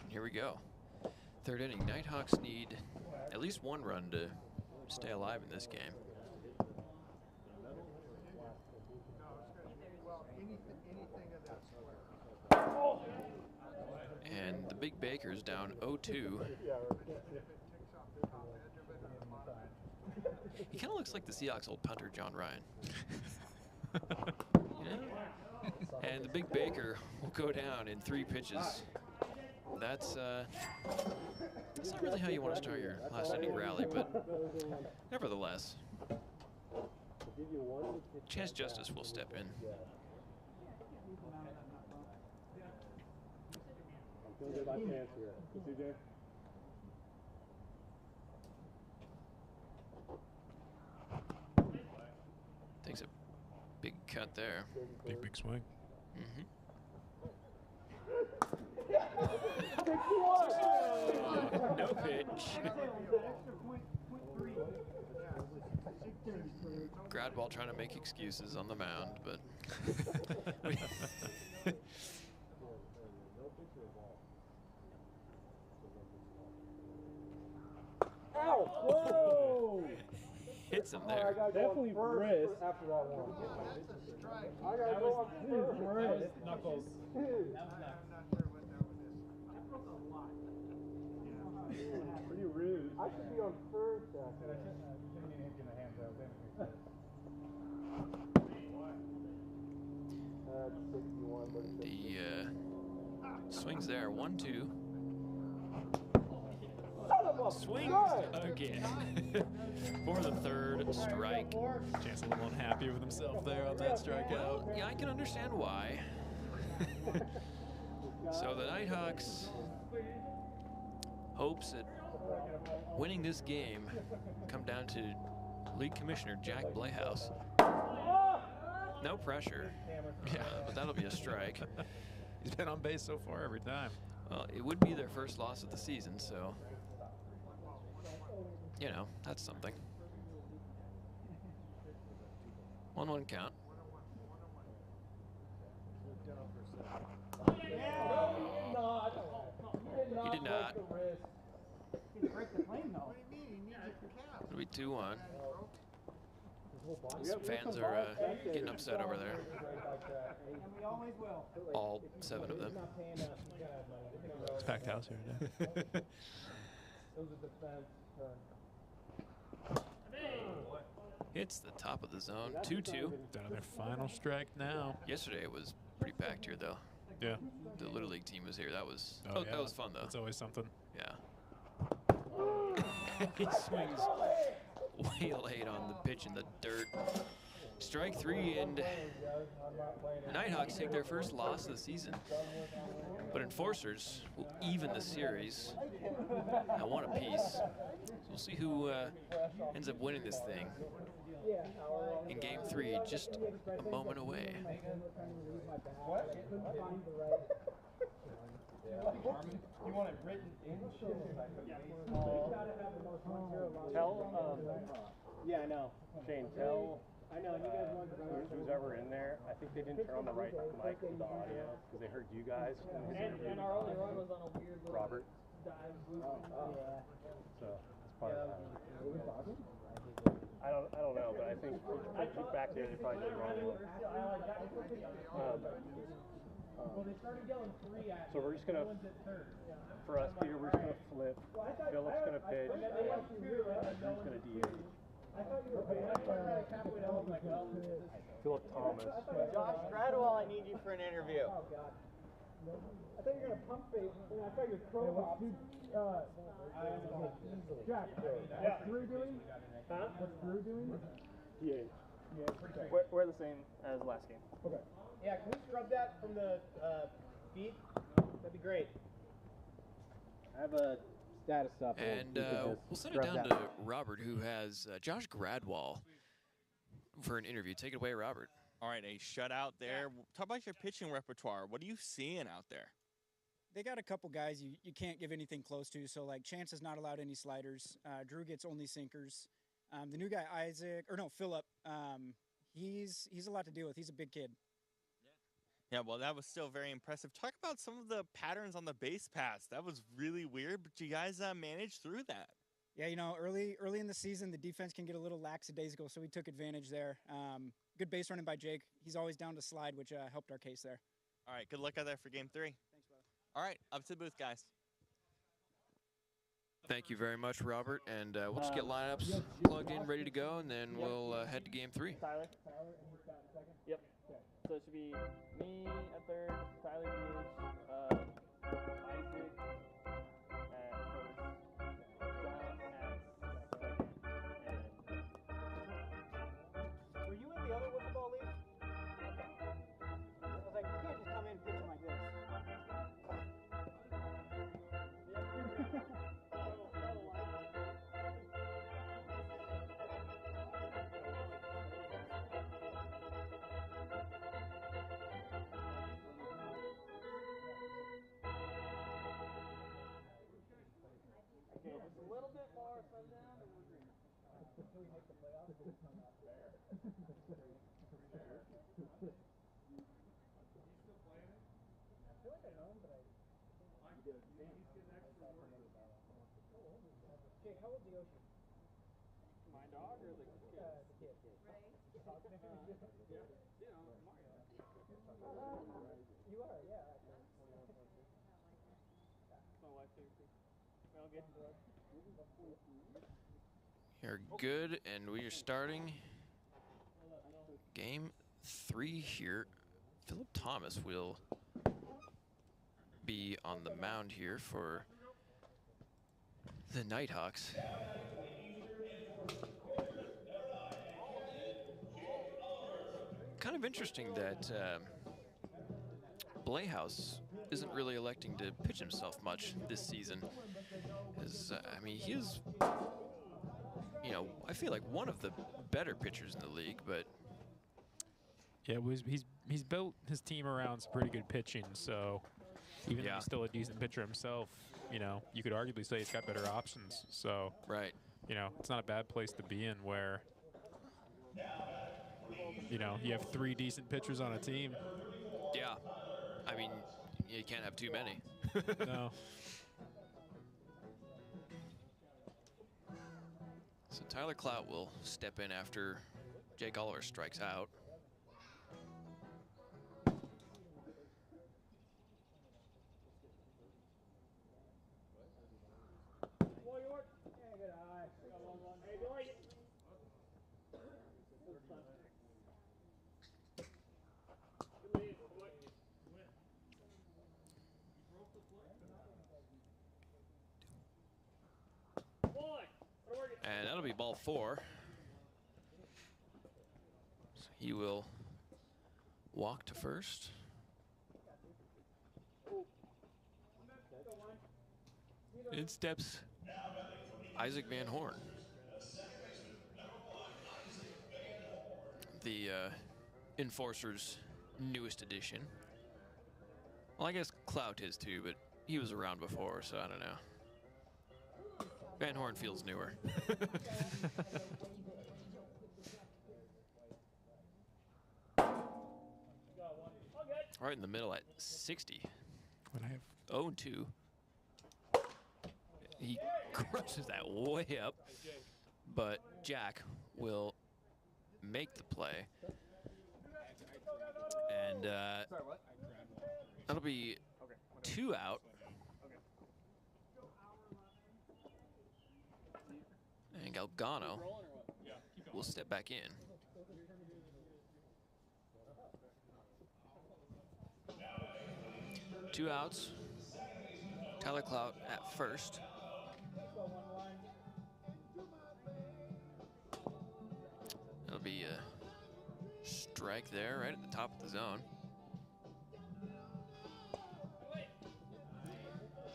Here we go. Third inning. Nighthawks need at least one run to stay alive in this game. And the Big Baker's down 0-2. He kind of looks like the Seahawks' old punter, John Ryan. Yeah. And the Big Baker will go down in 3 pitches. That's not really how you want to start your last inning rally, but nevertheless, Chance Justice will step in. Takes a big cut there. Big swing. Mm-hmm. No pitch. Gradwall trying to make excuses on the mound, but Ow! Whoa! Hits him there. Definitely wrist after that one. I gotta go on first. Knuckles. Pretty rude. I should be on first. The swings there, 1-2. Swings again for the third strike. Chance a little unhappy with himself there on that strikeout. Yeah, I can understand why. So the Nighthawks hopes that winning this game come down to League Commissioner Jack Blayhouse. No pressure. Yeah, but that'll be a strike. He's been on base so far every time. Well, it would be their first loss of the season, so you know, that's something. 1-1 count. He did not. It'll be 2-1. Some fans are getting upset over there. All 7 of them. It's packed house here today. Hits the top of the zone. 2-2. Down to their final strike now. Yesterday it was pretty packed here, though. Yeah. The Little League team was here. That was yeah. that was fun, though. That's always something. Yeah. He swings way late on the pitch in the dirt. Strike 3, and the Nighthawks take their first loss of the season. But Enforcers will even the series at 1 apiece. So we'll see who ends up winning this thing in Game 3, just a moment away. You want it written in? Yeah, I know. Shane, I know, you guys want who's ever in there, I think they didn't turn on the right mic for the audio because they heard you guys. And our only run was on a weird little Robert. dive. Yeah. So it's part of that. I don't know, but I think back there they probably did wrong. So we're just gonna, for us, Peter, we're just gonna flip. Philip's gonna pitch. Drew's gonna DH. Philip Thomas. Josh Gradwell, I need you for an interview. Oh, God. I thought you were going to pump fake. I thought you were throw pops. Jack, what's Drew doing? Huh? What's Drew doing? DH. Yeah, We're the same as last game. Okay. Yeah, can we scrub that from the feed? That'd be great. I have a status up. And we'll send it down to Robert, who has Josh Gradwell for an interview. Take it away, Robert. All right, a shutout there. Talk about your pitching repertoire. What are you seeing out there? They got a couple guys you can't give anything close to. So, like, Chance is not allowed any sliders. Drew gets only sinkers. The new guy, Philip, he's a lot to deal with. He's a big kid. Yeah, well, that was still very impressive. Talk about some of the patterns on the base pass. That was really weird, but you guys managed through that. Yeah, early in the season, the defense can get a little lackadaisical, so we took advantage there. Good base running by Jake. He's always down to slide, which helped our case there. All right, good luck out there for game 3. Thanks, brother. All right, up to the booth, guys. Thank you very much, Robert. And we'll just get lineups plugged in, ready to go, and then we'll head to game 3. Tyler, yep. So it should be me at third, Tyler DH, Isaac at first, John at second, and Were you in the other wiffle ball league? Okay. I was like, you can't just come in pitching like this. okay, just a little bit more sun down and we're green. Until we make the playoffs, we'll come out there. I feel like I know him, but I... Jake, how old's the ocean? My dog or the kid? The kid. Ray. Yeah, Mario. You are, yeah. Actually. My wife too. We all good? You're good, and we are starting game 3 here. Philip Thomas will be on the mound here for the Nighthawks. Kind of interesting that Blayhouse isn't really electing to pitch himself much this season. As, I mean, he is, I feel like one of the better pitchers in the league, but yeah, he's built his team around some pretty good pitching. So even though he's still a decent pitcher himself, you could arguably say he's got better options. So right, it's not a bad place to be in where you have 3 decent pitchers on a team. Yeah, I mean, you can't have too many. No. So Tyler Clout will step in after Jake Oliver strikes out. And that'll be ball 4. So he will walk to first. In steps Isaac Van Horn. The Enforcer's newest addition. Well, I guess Clout is too, but he was around before, so I don't know. Van Horn feels newer. Right in the middle at 60. When I have 0-2. He crushes that way up, but Jack will make the play. And That'll be 2 out. And Galgano will step back in. Two outs. Tyler Clout at first. That'll be a strike there, right at the top of the zone.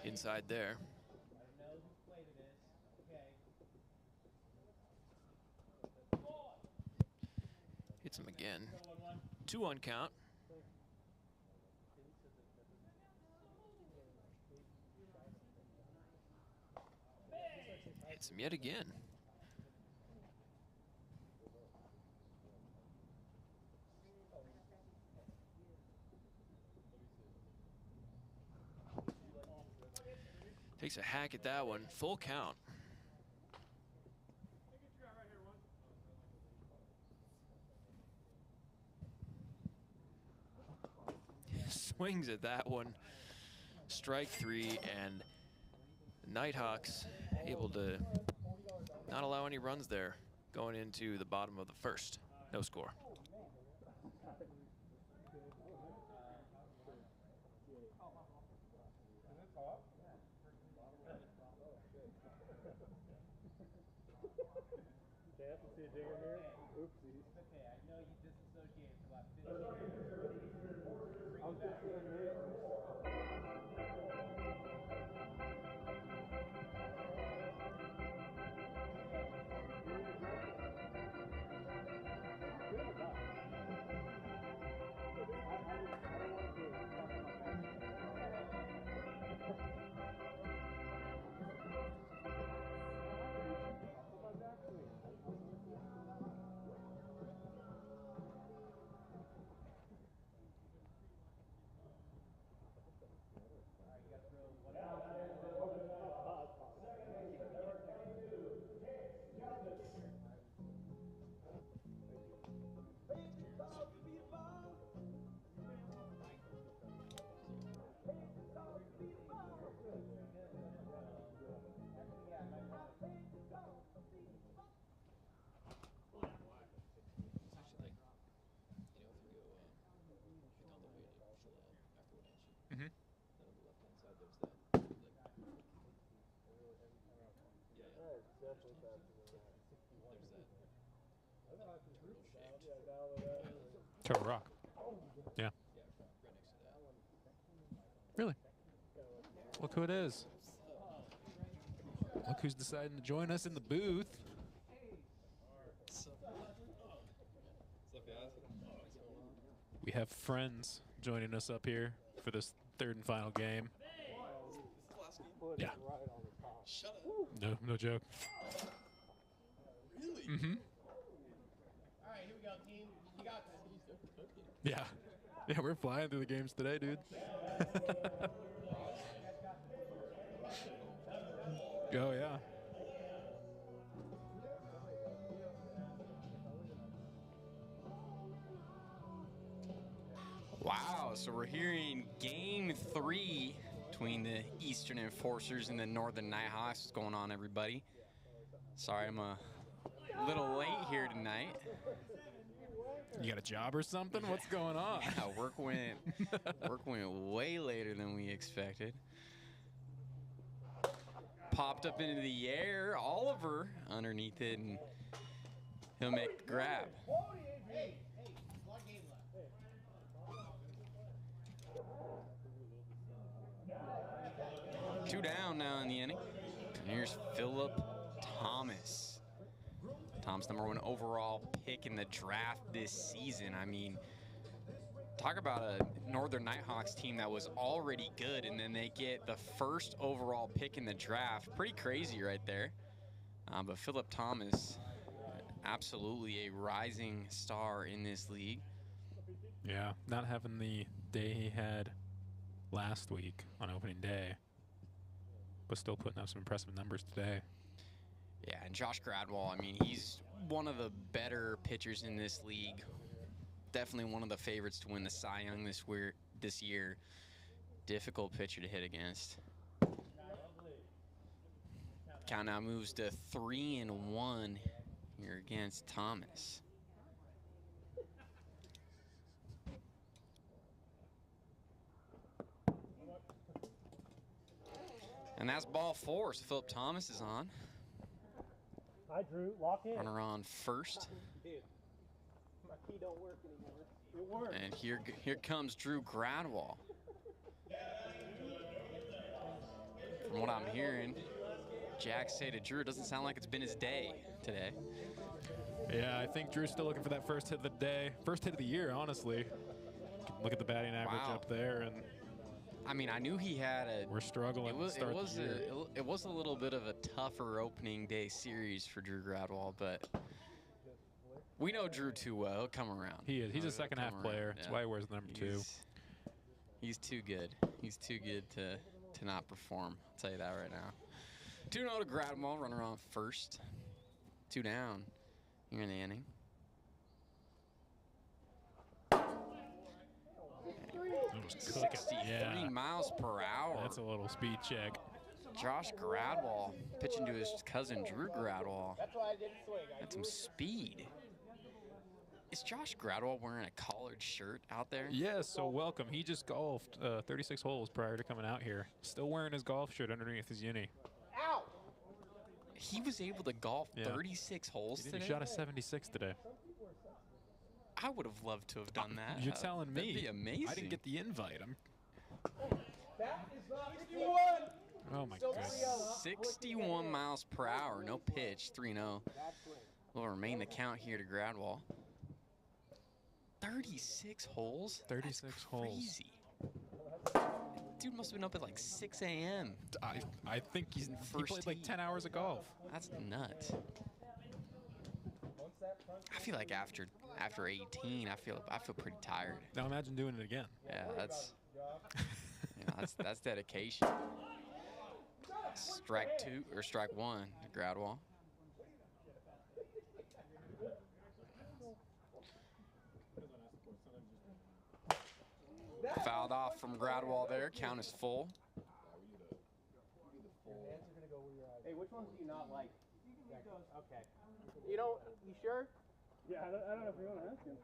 Inside there. Hits him again. 2-1 count. Hits him yet again. Takes a hack at that one. Full count. Swings at that one. Strike 3, and the Nighthawks able to not allow any runs there going into the bottom of the first. No score. Turtle Rock. Yeah. Really? Look who it is. Look who's deciding to join us in the booth. We have friends joining us up here for this third and final game. Yeah. No joke. Really? Mm-hmm. All right, here we go, team. You got this. Yeah. Yeah, we're flying through the games today, dude. Oh, yeah. Wow, so we're hearing game 3 between the Eastern Enforcers and the Northern Nighthawks. What's going on, everybody? Sorry, I'm a little late here tonight. You got a job or something? What's going on? Yeah, work went way later than we expected. Popped up into the air, Oliver underneath it, and he'll make the grab. Two down now in the inning. And here's Philip Thomas. Tom's #1 overall pick in the draft this season. I mean, talk about a Northern Nighthawks team that was already good, and then they get the first overall pick in the draft. Pretty crazy right there. But Philip Thomas, absolutely a rising star in this league. Yeah, not having the day he had last week on opening day, but still putting up some impressive numbers today. Yeah, and Josh Gradwell, I mean, he's one of the better pitchers in this league. Definitely one of the favorites to win the Cy Young this year. difficult pitcher to hit against. Count now moves to 3-1 here against Thomas. And that's ball 4, so Philip Thomas is on. Hi, Drew. Lock in. Runner on first. Dude, my key don't work anymore. It works. And here comes Drew Gradwell. From what I'm hearing, Jack say to Drew, it doesn't sound like it's been his day today. Yeah, I think Drew's still looking for that first hit of the day, first hit of the year, honestly. Look at the batting average up there, and I mean, I knew he had a. We're struggling. It was a little bit of a tougher opening day series for Drew Gradwell, but we know Drew too well. He'll come around. He is. He's a second half player. That's why he wears number 2. He's too good. He's too good to not perform. I'll tell you that right now. 2-0 to Gradwell. Runner on first. 2 down here in the inning. 63 miles per hour. That's a little speed check. Josh Gradwell pitching to his cousin Drew Gradwell. That's why I didn't swing. That's some speed. Is Josh Gradwell wearing a collared shirt out there? Yes, so welcome. He just golfed 36 holes prior to coming out here. Still wearing his golf shirt underneath his uni. Ow! He was able to golf 36 holes today? He shot a 76 today. I would have loved to have done that. You're telling me. That'd be amazing. I didn't get the invite. That is not 61. Oh, my goodness. 61 miles per hour. No pitch. 3-0. Will remain the count here to Gradwell. 36 holes? 36 holes. Crazy. Dude must have been up at like 6 a.m. I think he played like 10 hours of golf. That's nuts. I feel like after 18, I feel pretty tired. Now imagine doing it again. Yeah, that's that's dedication. Strike 2 or strike 1 to Gradwell. Fouled off from Gradwell there. Count is full. Hey, which ones do you not like? Okay. You know, you sure? Yeah, I don't know if you want to ask him.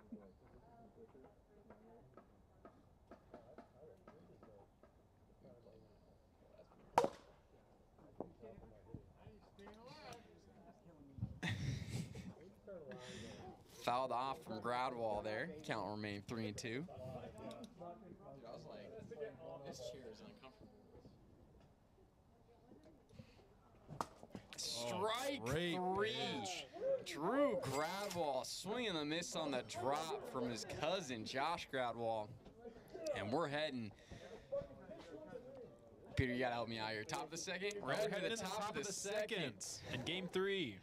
Fouled off from Gradwell there. Count will remain 3-2. Dude, I was like, this chair is uncomfortable. Strike 3. Drew Gradwell swinging the miss on the drop from his cousin Josh Gradwell. And we're heading. Peter, you gotta help me out here. Top of the second? We're heading to the top of the second. And game 3.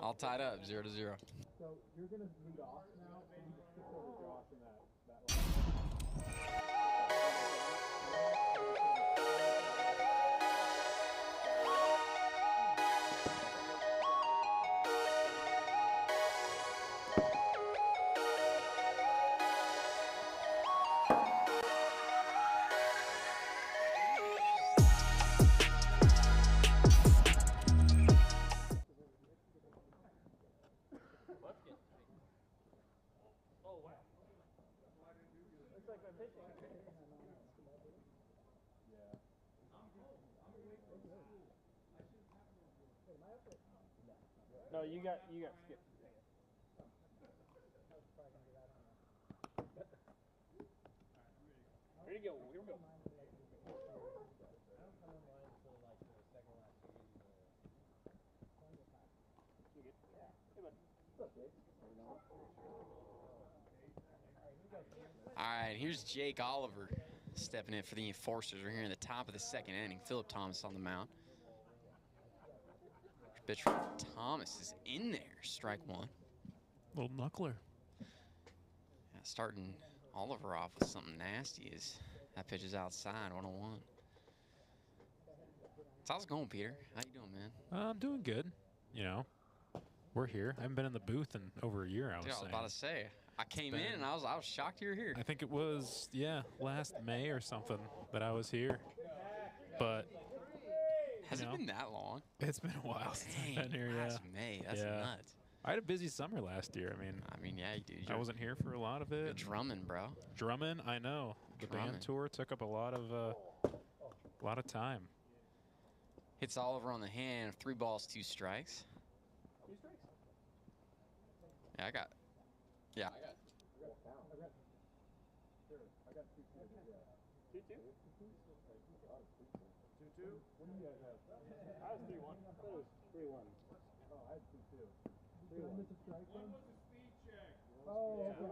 All tied up, 0-0. So you're going to lead off now, and you just kick over Josh in that line. No, you got skipped. Here you go. Here we go. All right, here's Jake Oliver stepping in for the Enforcers. We're here in the top of the second inning. Philip Thomas on the mound. Pitch from Thomas is in there. Strike 1. Little knuckler. Yeah, starting Oliver off with something nasty as that pitch is outside, 1-1. So how's it going, Peter? How you doing, man? I'm doing good. You know, we're here. I haven't been in the booth in over a year, I was saying. I was about to say, I came in and I was shocked you were here. I think it was, last May or something that I was here. But has it been that long? It's been a while since I've been here. Last May, that's nuts. I had a busy summer last year. I mean, yeah, you did. I wasn't here for a lot of it. You're drumming, bro. Drumming, I know. The band tour took up a lot of time. Hits Oliver on the hand. 3 balls, 2 strikes. 2 strikes? Yeah, I got. Yeah. I got 2-2. 2-2? 2-2? What do you guys have? I was 3-1. I thought it was 3-1. Oh, I had 2-2. 3-1. One was a speed check. Oh, okay.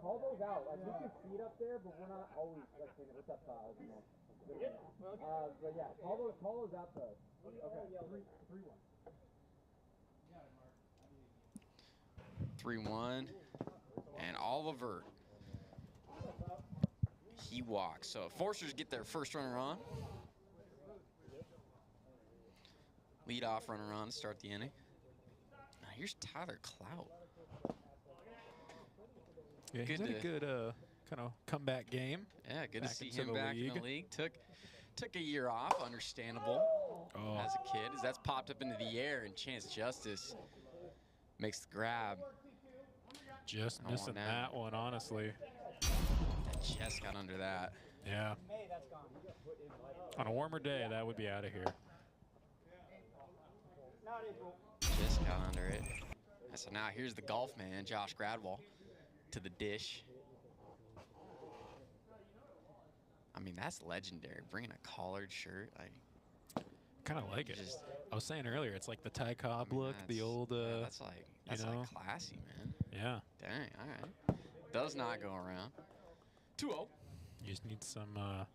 Call those out. Like, we can see it up there, but we're not always like saying what's up, but yeah, call those out to us. Okay. 3-1. 3-1. And Oliver, he walks. So Forcers get their first runner on. Lead off runner on to start the inning. Now here's Tyler Clout. Yeah, he's had a good kind of comeback game. Yeah, good to see him back in the league. Took a year off, understandable as a kid. As that's popped up into the air, and Chance Justice makes the grab. Just missing that one, honestly. Just got under that. Yeah. On a warmer day, that would be out of here. Just got under it. So now here's the golf man, Josh Gradwell, to the dish. I mean, that's legendary. Bringing a collared shirt. I kind of like it. I was saying earlier, it's like the Ty Cobb look, the old, that's like classy, man. Yeah. Dang, all right. Does not go around. 2-0. You just need some of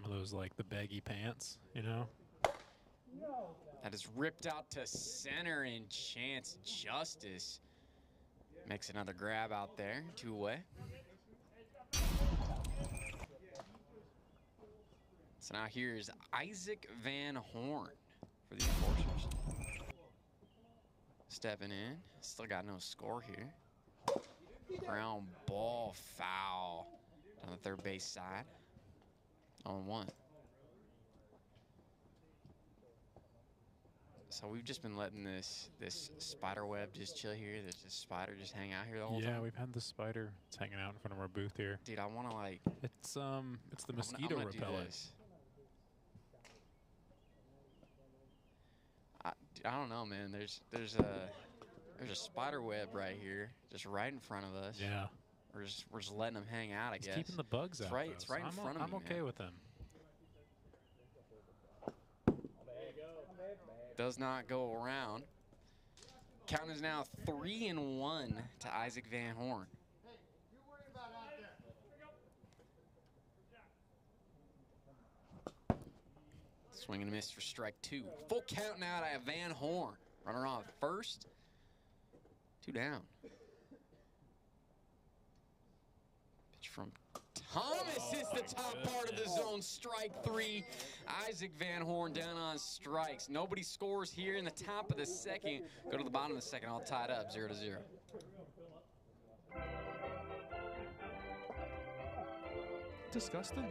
those, like, the baggy pants, you know? That is ripped out to center, and Chance Justice makes another grab out there, 2 away. So now here's Isaac Van Horn for the Enforcers. Stepping in, still got no score here. Ground ball foul on the third base side. 0-1. So we've just been letting this spider web just chill here. There's this spider just hang out here the whole time. Yeah, we've had the spider. It's hanging out in front of our booth here. Dude, I want to like. It's the mosquito repellent. I don't know, man. There's a spider web right here, just right in front of us. Yeah. We're just letting them hang out, I guess. Keeping the bugs out. It's right in front of me. I'm okay with them. Does not go around. Count is now 3-1 to Isaac Van Horn. Swing and a miss for strike 2. Full count now to Van Horn. Runner on first. 2 down. Pitch from Thomas is the top part of the zone. Strike 3. Isaac Van Horn down on strikes. Nobody scores here in the top of the second. Go to the bottom of the second, all tied up, 0-0. Disgusting.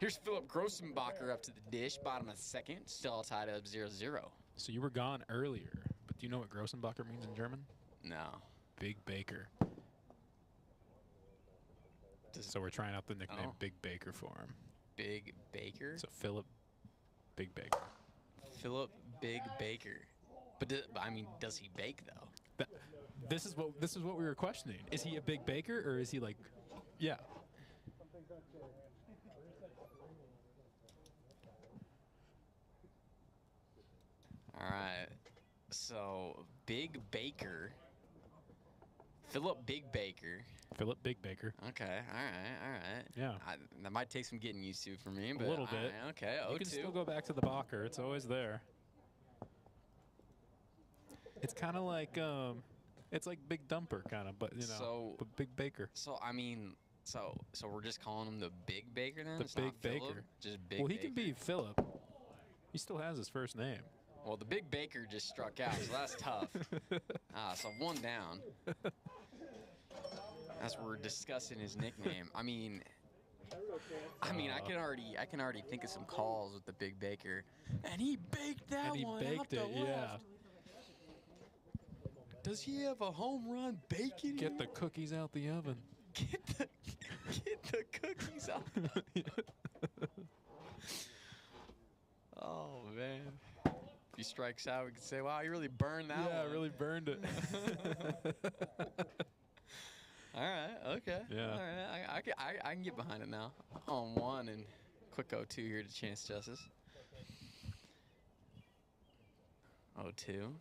Here's Philip Grossenbacher up to the dish, bottom of the second, still tied up 0-0. So you were gone earlier, but do you know what Grossenbacher means in German? No. Big Baker. So we're trying out the nickname Big Baker for him. Big Baker? So Philip Big Baker. Philip Big Baker. But I mean, does he bake though? This is what we were questioning. Is he a big baker or is he like, yeah? All right. So Big Baker. Philip Big Baker. Philip Big Baker. Okay. All right. Yeah. That might take some getting used to for me, but a little bit. Okay. You can still go back to the Bacher. It's always there. It's kind of like it's like Big Dumper kind of, but but Big Baker. So I mean, so we're just calling him the Big Baker then? The It's Big not Phillip, Baker. just Big. Well, he Baker. can be Philip. He still has his first name. Well, the Big Baker just struck out, so that's tough. So 1 down. As we're discussing his nickname, I can already think of some calls with the Big Baker, and he baked that And he one baked out the it, yeah. left. Does he have a home run bacon? Get the cookies out the oven. Get the cookies out. Oh man! If he strikes out, we could say, "Wow, you really burned that one." Yeah, I really burned it. All right. Okay. Yeah. All right. I can get behind it now. On 1 and quick 0-2 here to Chance Justice. 0-2.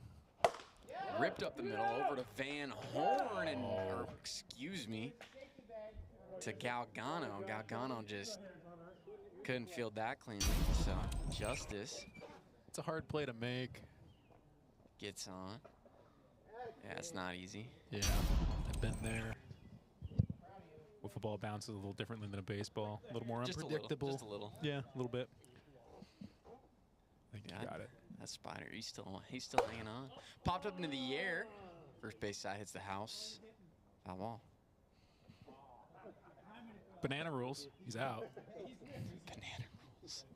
Ripped up the middle over to Van Horn or excuse me, to Galgano. Galgano just couldn't field that cleanly. So Justice. It's a hard play to make. Gets on. Yeah, it's not easy. Yeah, I've been there. Wiffle ball bounces a little differently than a baseball. A little more unpredictable. Just a little. Yeah, a little bit. I think you got it. That Spider, he's still hanging on. Popped up into the air. First base side hits the house. Foul ball. Banana rules. He's out. Banana rules.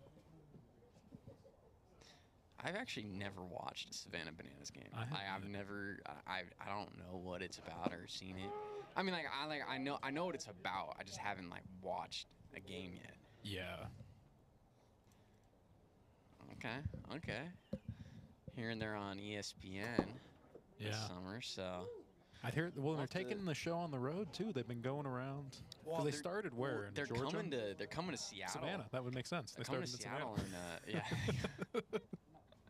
I've actually never watched a Savannah Bananas game. I've never. I don't know what it's about or seen it. I mean, I know what it's about. I just haven't watched a game yet. Yeah. Okay. Here and there on ESPN this summer, so. I hear. Well, they're taking the show on the road too. They've been going around. Well, they started where? They're in Georgia? They're coming to Seattle. Savannah. That would make sense. They're coming to Seattle, yeah.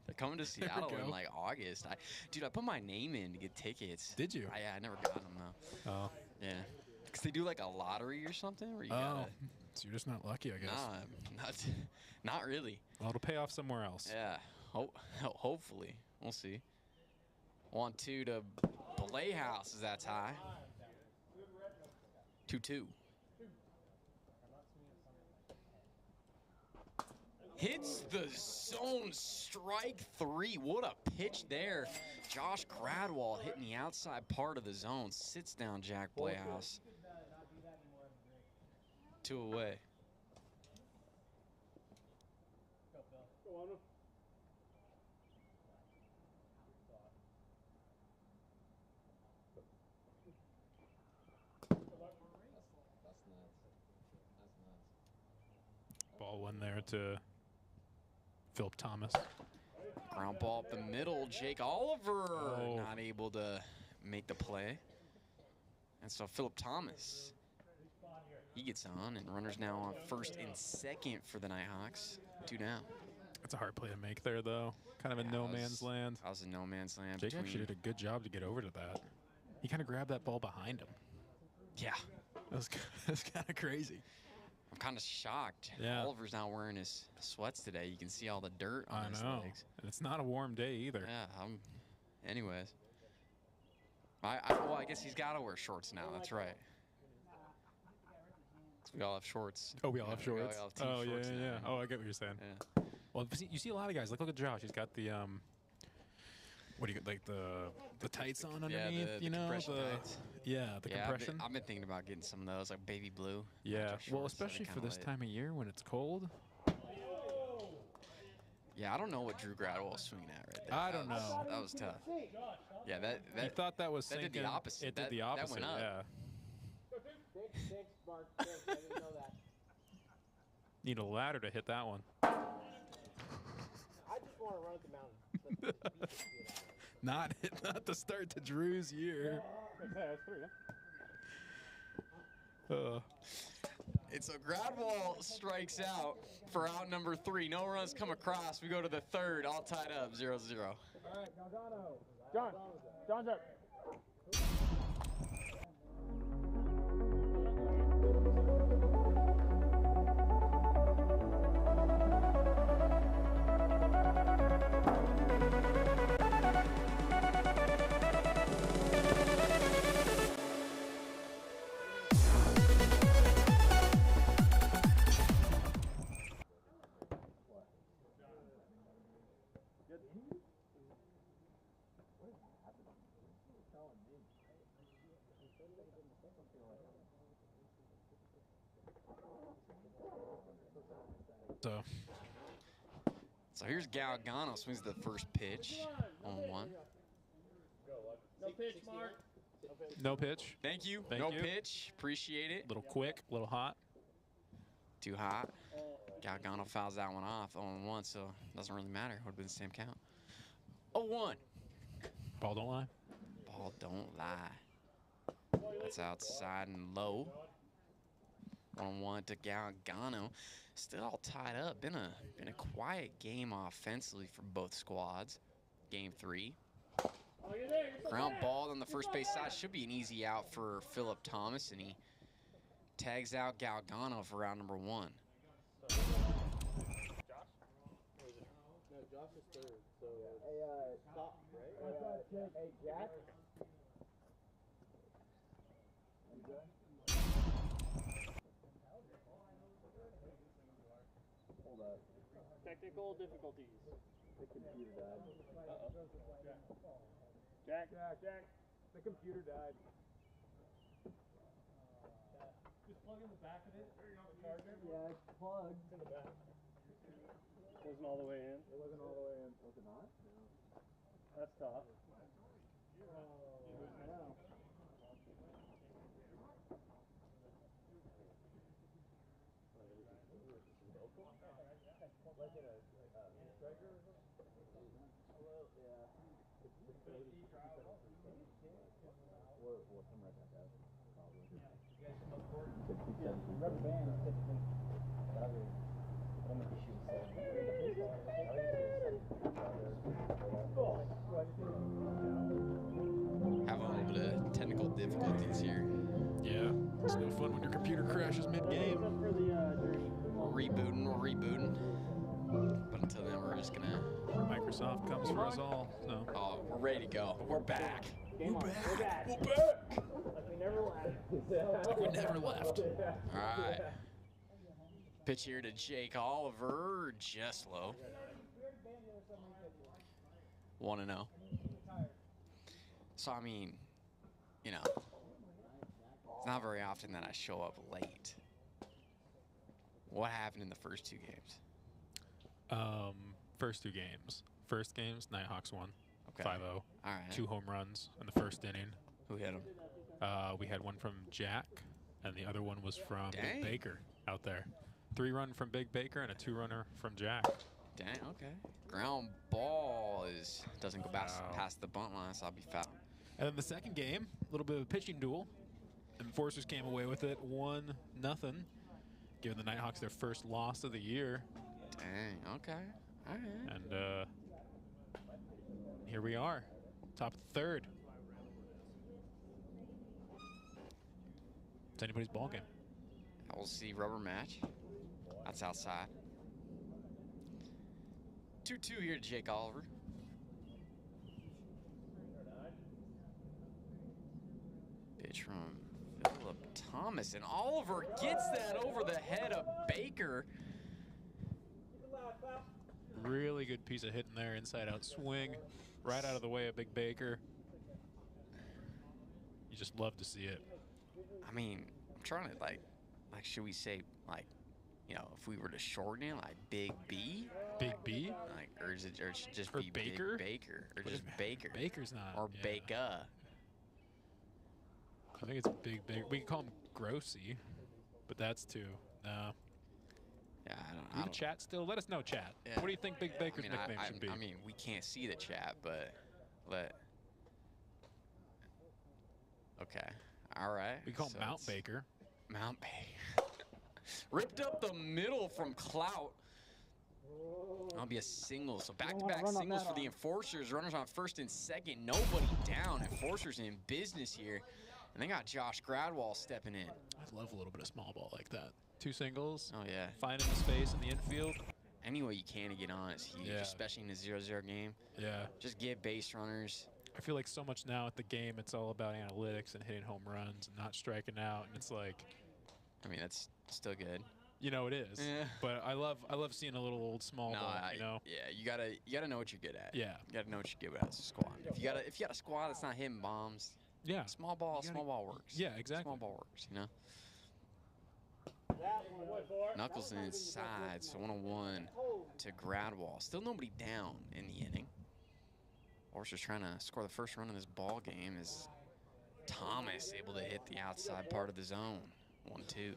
They're coming to Seattle in August. Dude, I put my name in to get tickets. Did you? I never got them though. Oh. Yeah. Because they do a lottery or something where you gotta. So you're just not lucky, I guess. Nah, not really. Well, it'll pay off somewhere else. Yeah. Hopefully. We'll see. 1-2 to Playhouse as that tie. 2-2. Hits the zone, strike 3. What a pitch there. Josh Gradwell hitting the outside part of the zone. Sits down Jack Playhouse. 2 away. Ball one there to Philip Thomas. Ground ball up the middle. Jake Oliver not able to make the play. And so Philip Thomas, he gets on, and runners now on first and second for the Nighthawks. 2 down. That's a hard play to make there, though. Kind of in no man's land. I was in no man's land. Jake actually did a good job to get over to that. He kind of grabbed that ball behind him. Yeah. That was kind of crazy. I'm kind of shocked. Yeah. Oliver's not wearing his sweats today. You can see all the dirt on his legs. And it's not a warm day either. Yeah. Anyways. I guess he's got to wear shorts now. That's right. We all have shorts. Oh, we all have shorts? We all have shorts yeah. now. Oh, I get what you're saying. Yeah. Well, you see a lot of guys. Look at Josh. He's got the What do you like the tights on underneath? The you know, compression tights. the compression. I've been thinking about getting some of those, like baby blue. Yeah, well, shorts that are especially for kinda this lit. time of year when it's cold. Yeah, I don't know what Drew Gradwell was swinging at right there. I don't know. That was tough. Yeah, that He thought that was that sinking. did the opposite. It did the opposite. That went up. Yeah. Thanks, Mark. Thanks, I didn't know that. Need a ladder to hit that one. I just want to run up the mountain. Not the start to Drew's year. And so Gradwell strikes out for out number 3. No runs come across. We go to the 3rd, all tied up, 0-0. All right, Galgano. John's up. So here's Galgano, swings the first pitch on 1. No pitch, Mark. No pitch. Thank you. Thank no you. pitch. Appreciate it. Little quick, little hot. Too hot. Galgano fouls that one off 0-1, so it doesn't really matter. Would have been the same count. 0-1. Ball don't lie. Ball don't lie. That's outside and low. 1-1 to Galgano. Still all tied up. Been a quiet game offensively for both squads. Game 3. Ground ball on the first base side. Should be an easy out for Philip Thomas, and he tags out Galgano for round number 1. No, Josh is 3rd. So top, right? Hey, Jack. Hold up. Technical difficulties. The computer died. Jack. The computer died. Just plug in the back of it. There you go, the charger. Yeah, it's plugged. It's in the back. Wasn't all the way in. It wasn't all the way in. Was it not? No. That's tough. Rubber band is typically I don't know if she Have a little bit of technical difficulties here. Yeah, it's no fun when your computer crashes mid-game. We're rebooting. But until then, we're just gonna. Microsoft comes for us all. So. Oh, we're ready to go. We're back. We're back. Like we never left. Like we never left. All right. Pitch here to Jake Oliver, just low. 1-0. So, I mean, you know, it's not very often that I show up late. What happened in the first 2 games? First 2 games. First games, Nighthawks won. Okay. 5-0. All right. 2 home runs in the first inning. Who hit them? We had one from Jack, and the other one was from Dang. Big Baker out there. 3-run from Big Baker and a 2-runner from Jack. Dang, okay. Ground ball doesn't go past the bunt line, so I'll be fouled. And then the second game, a little bit of a pitching duel. Enforcers came away with it 1-0, giving the Nighthawks their first loss of the year. Dang, okay. All right. And here we are, top of the 3rd. It's anybody's ball game. I will see rubber match. That's outside. 2-2 here to Jake Oliver. Pitch from Philip Thomas, and Oliver gets that over the head of Baker. Really Really good piece of hitting there, inside out swing, right out of the way of Big Baker. You just love to see it. I mean, I'm trying to like should we say like, you know, if we were to shorten it, like Big B? Big B? Like, or it should just or be Baker? Big Baker, or just Baker. Baker's not. Or Baker. I think it's Big Baker. We can call him Grossy, but that's too. No. Yeah, I You don't. chat still? Let us know, chat. Yeah. What do you think Big Baker's nickname should be? I mean, we can't see the chat, but okay. All right. We call him Mount it's Baker. Mount Baker. Ripped up the middle from Clout. That'll be a single. So back-to-back singles for the Enforcers. Runners on first and second. Nobody down. Enforcers in business here. And they got Josh Gradwall stepping in. I love a little bit of small ball like that. 2 singles. Oh, yeah. Finding the space in the infield. Any way you can to get on is huge, Yeah. especially in a 0-0 game. Yeah. Just get base runners. I feel like so much now at the game, it's all about analytics and hitting home runs and not striking out. And it's like, I mean, that's still good. You know, it is. Yeah. But I love seeing a little old small ball. You know. Yeah, you gotta know what you're good at. Yeah. You gotta know what you're good at as a squad. If you got a squad that's not hitting bombs. Yeah. Small ball works. Yeah, exactly. Small ball works. You know. Knuckles inside, so 1-1 to Gradwall. Still nobody down in the inning. Orchard's trying to score the first run of this ball game. Is Thomas able to hit the outside part of the zone? 1-2.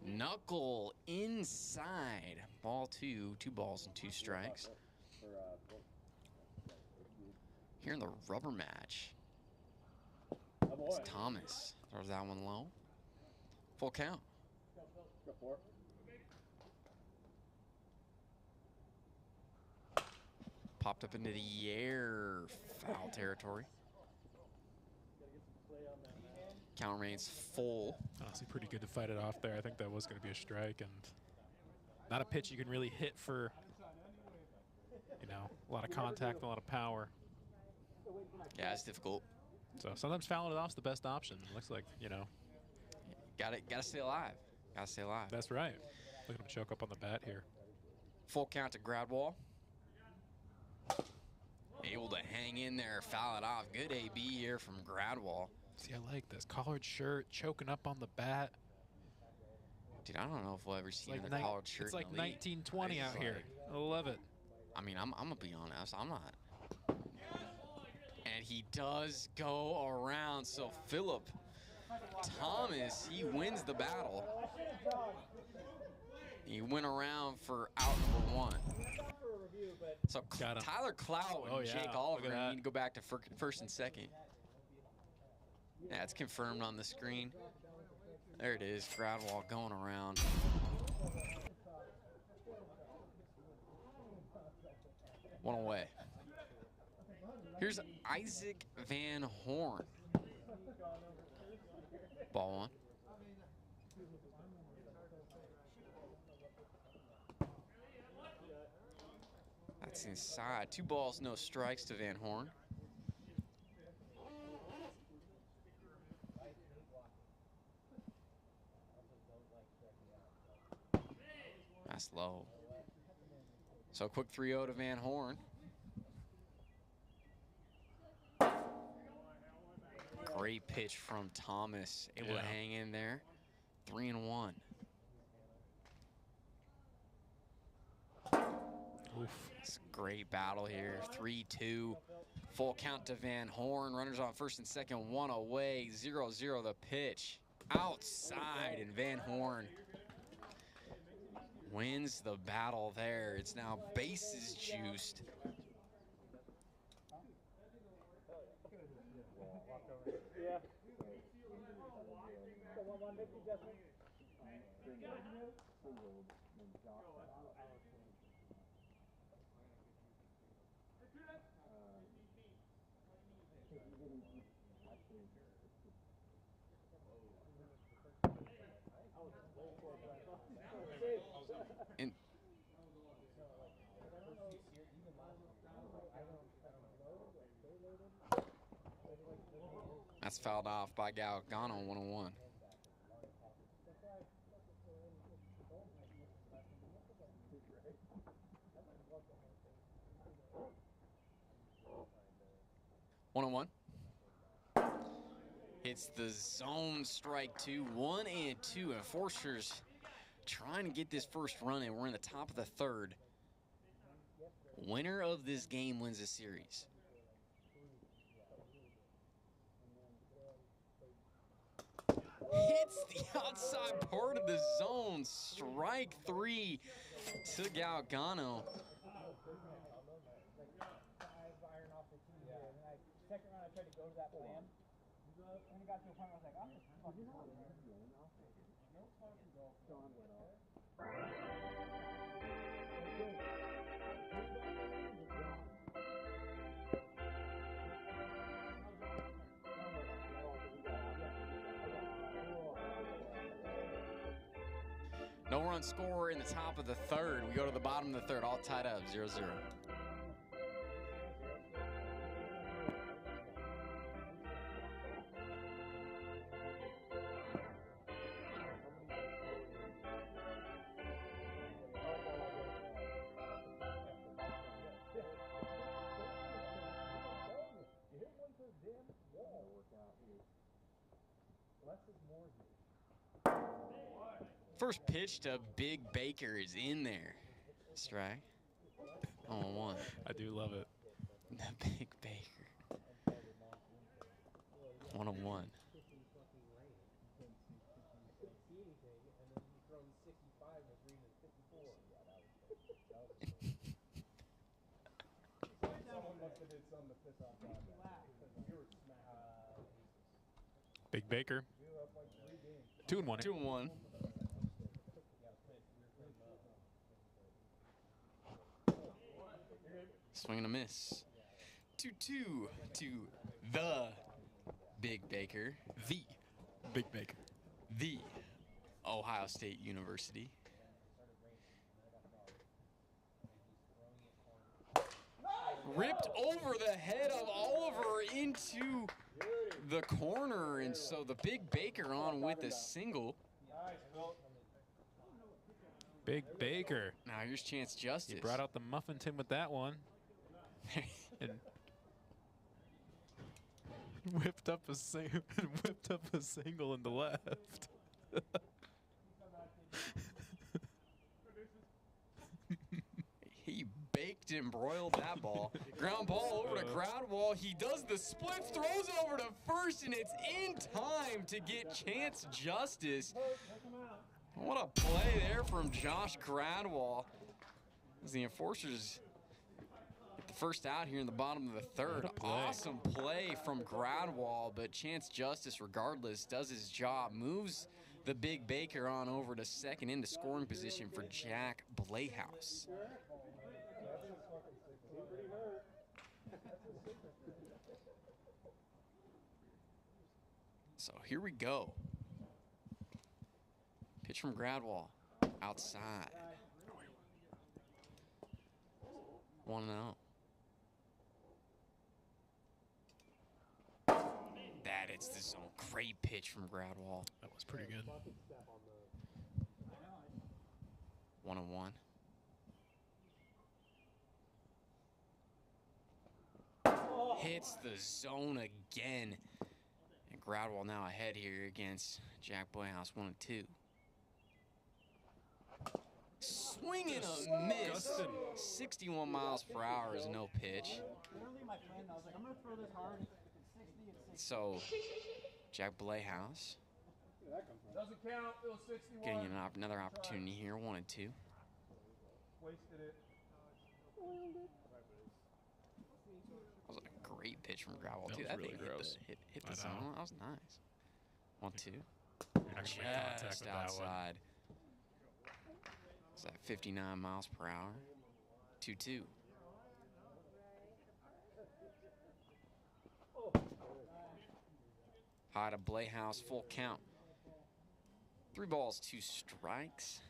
Knuckle inside. Ball 2. 2 balls and 2 strikes. Here in the rubber match, it's Thomas. Throws that one low. Full count. Popped up into the air. Foul territory. Count remains full. Honestly, pretty good to fight it off there. I think that was going to be a strike, and not a pitch you can really hit for, you know, a lot of contact, a lot of power. Yeah, it's difficult. So sometimes fouling it off is the best option. Looks like, you know. Gotta stay alive. Gotta stay alive. That's right. Look at him choke up on the bat here. Full count to Gradwall. Able to hang in there, foul it off. Good AB here from Gradwall. See, I like this. Collared shirt, choking up on the bat. Dude, I don't know if we'll ever see another collared shirt. It's like in the league. 1920 out here. I love it. I mean, I'm gonna be honest. I'm not. And he does go around. So Philip Thomas, he wins the battle. He went around for out number 1. So Tyler Clout and Jake Oliver need to go back to first and second. Yeah, it's confirmed on the screen. There it is, Gradwall going around. One away. Here's Isaac Van Horn. Ball 1. That's inside. 2 balls, no strikes to Van Horn. That's low. So quick 3-0 to Van Horn. Great pitch from Thomas. Able to hang in there. 3-1. It's a great battle here. 3-2. Full count to Van Horn. Runners on first and second. 1 away. 0-0 the pitch. Outside, and Van Horn wins the battle there. It's now bases juiced. Yeah. And that's fouled off by Galgano, 1-1. 1-on-1. Hits the zone, strike 2, 1-2. Enforcers trying to get this first run in. We're in the top of the third. Winner of this game wins the series. Hits the outside part of the zone. Strike 3 to Galgano. Second round, I tried to go to that plan. And it got to a point where I was like, I'm just fucking out. Dawn went off. No run score in the top of the third. We go to the bottom of the third, all tied up, 0-0. First pitch to Big Baker is in there. Strike. 0-1. I do love it. The Big Baker. 1-1. Big Baker. 2-1. 2-1. Swing and a miss. 2-2 to the Big Baker. The Big Baker. The Ohio State University. Ripped over the head of Oliver into the corner, and so the Big Baker on with a single. Big Baker. Now here's Chance Justice. He brought out the muffin tin with that one. And whipped up a single in the left. He baked and broiled that ball. Ground ball over to Gradwall. He does the split, throws it over to first, and it's in time to get Chance Justice. What a play there from Josh Gradwall. As the Enforcers get the first out here in the bottom of the third. Awesome play from Gradwall, but Chance Justice, regardless, does his job. Moves the Big Baker on over to second into scoring position for Jack Blayhouse. So here we go. Pitch from Gradwall, outside. 1-0. That hits the zone. Great pitch from Gradwall. That was pretty good. 1-1. Hits the zone again. And Gradwall now ahead here against Jack Blayhouse, 1-2. Swing and a miss. 61 miles per hour is no pitch. So, Jack Blayhouse Doesn't count. It was 61. getting another opportunity here, 1-2. Wasted it. That was a great pitch from Gradwall, That too. was That really thing gross. hit I the know. zone. That was nice. 1-2. You're not gonna make contact Just with that one. outside. It's at 59 miles per hour. 2-2. High to Blayhouse, full count. 3 balls, 2 strikes.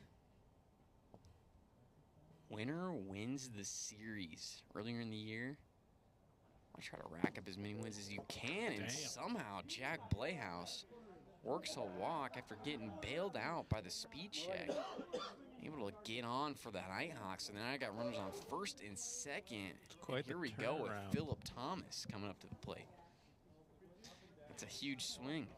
Winner wins the series. Earlier in the year, I try to rack up as many wins as you can, and somehow Jack Blayhouse works a walk after getting bailed out by the speed check able to get on for the Nighthawks, and then I got runners on first and second. Quite Here the we go with turnaround. Philip Thomas coming up to the plate. It's a huge swing.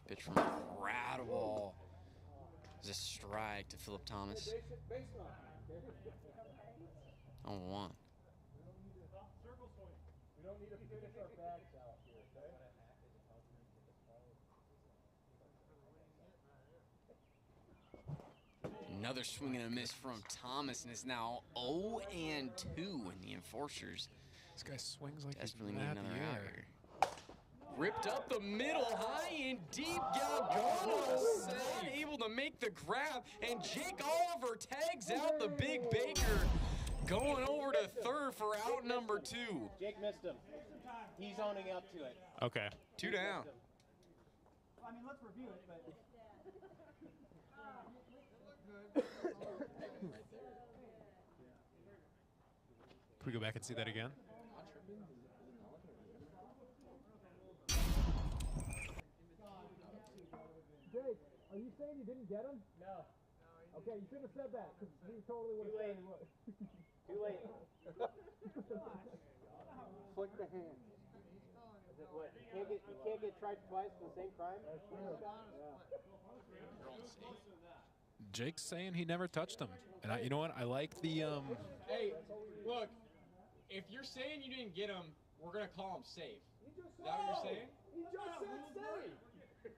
Pitch from Gradwall. There's a strike to Philip Thomas. 0-1. We don't need to finish our backs out here, okay? Another swing and a miss from Thomas, and it's now 0-2 in the Enforcers. This guy swings like desperately he's need mad another the out air. here. Ripped up the middle, high and deep. Galgano not able to make the grab, and Jake Oliver tags out the Big Baker, going over to third for out number 2. Jake missed him. He's owning up to it. Okay. 2 down. I mean, let's review it, but. Can we go back and see that again? Jake, are you saying you didn't get him? No. Okay, you should have said that, because we totally would have said he would. Too late. Flick the hand. What? You can't get tried twice for the same crime? Jake's saying he never touched him, and you know what? I like the Hey, look, if you're saying you didn't get him, we're going to call him safe. Is that what you're saying? He just said safe.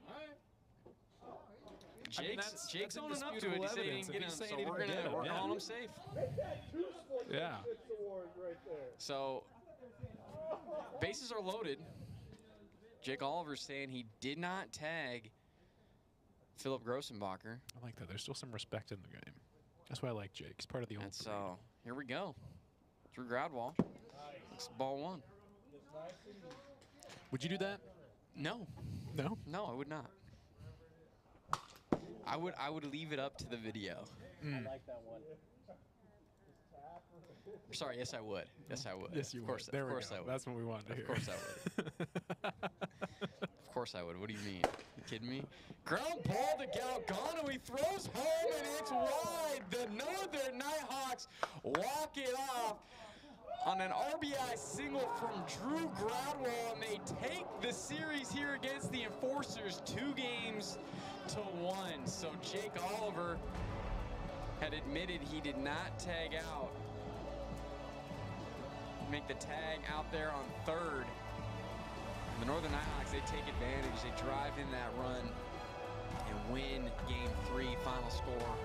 All right. I mean, Jake's that's owning up to it. indisputable He said he evidence. didn't get If him, he's saying so he we're didn't get him, calling him safe. Make that 2 split Yeah. awards right there. So, bases are loaded. Jake Oliver's saying he did not tag Philip Grossenbacher. I like that. There's still some respect in the game. That's why I like Jake. He's part of the old And so, here we go. Drew Gradwall. Looks ball 1. Would you do that? No. No? No, I would not. I would leave it up to the video. I like that one. Sorry, yes I would. Yes I would. Yes, you of course, would. There of course we go. I would. That's what we wanted to hear. Of course I would. Of course I would. What do you mean? You kidding me? Ground ball to Galgano. He throws home and it's wide. The Northern Nighthawks walk it off on an RBI single from Drew Gradwall, and they take the series here against the Enforcers 2-1. So Jake Oliver had admitted he did not tag out. Make the tag out there on third. And the Northern Nighthawks, they take advantage. They drive in that run and win Game 3. Final score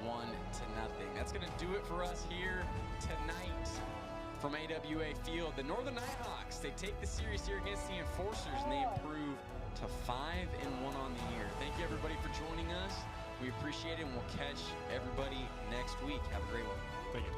1-0. That's going to do it for us here tonight from AWA Field. The Northern Nighthawks, they take the series here against the Enforcers, and they improve to 5-1 on the year. Thank you, everybody, for joining us. We appreciate it, and we'll catch everybody next week. Have a great one. Thank you.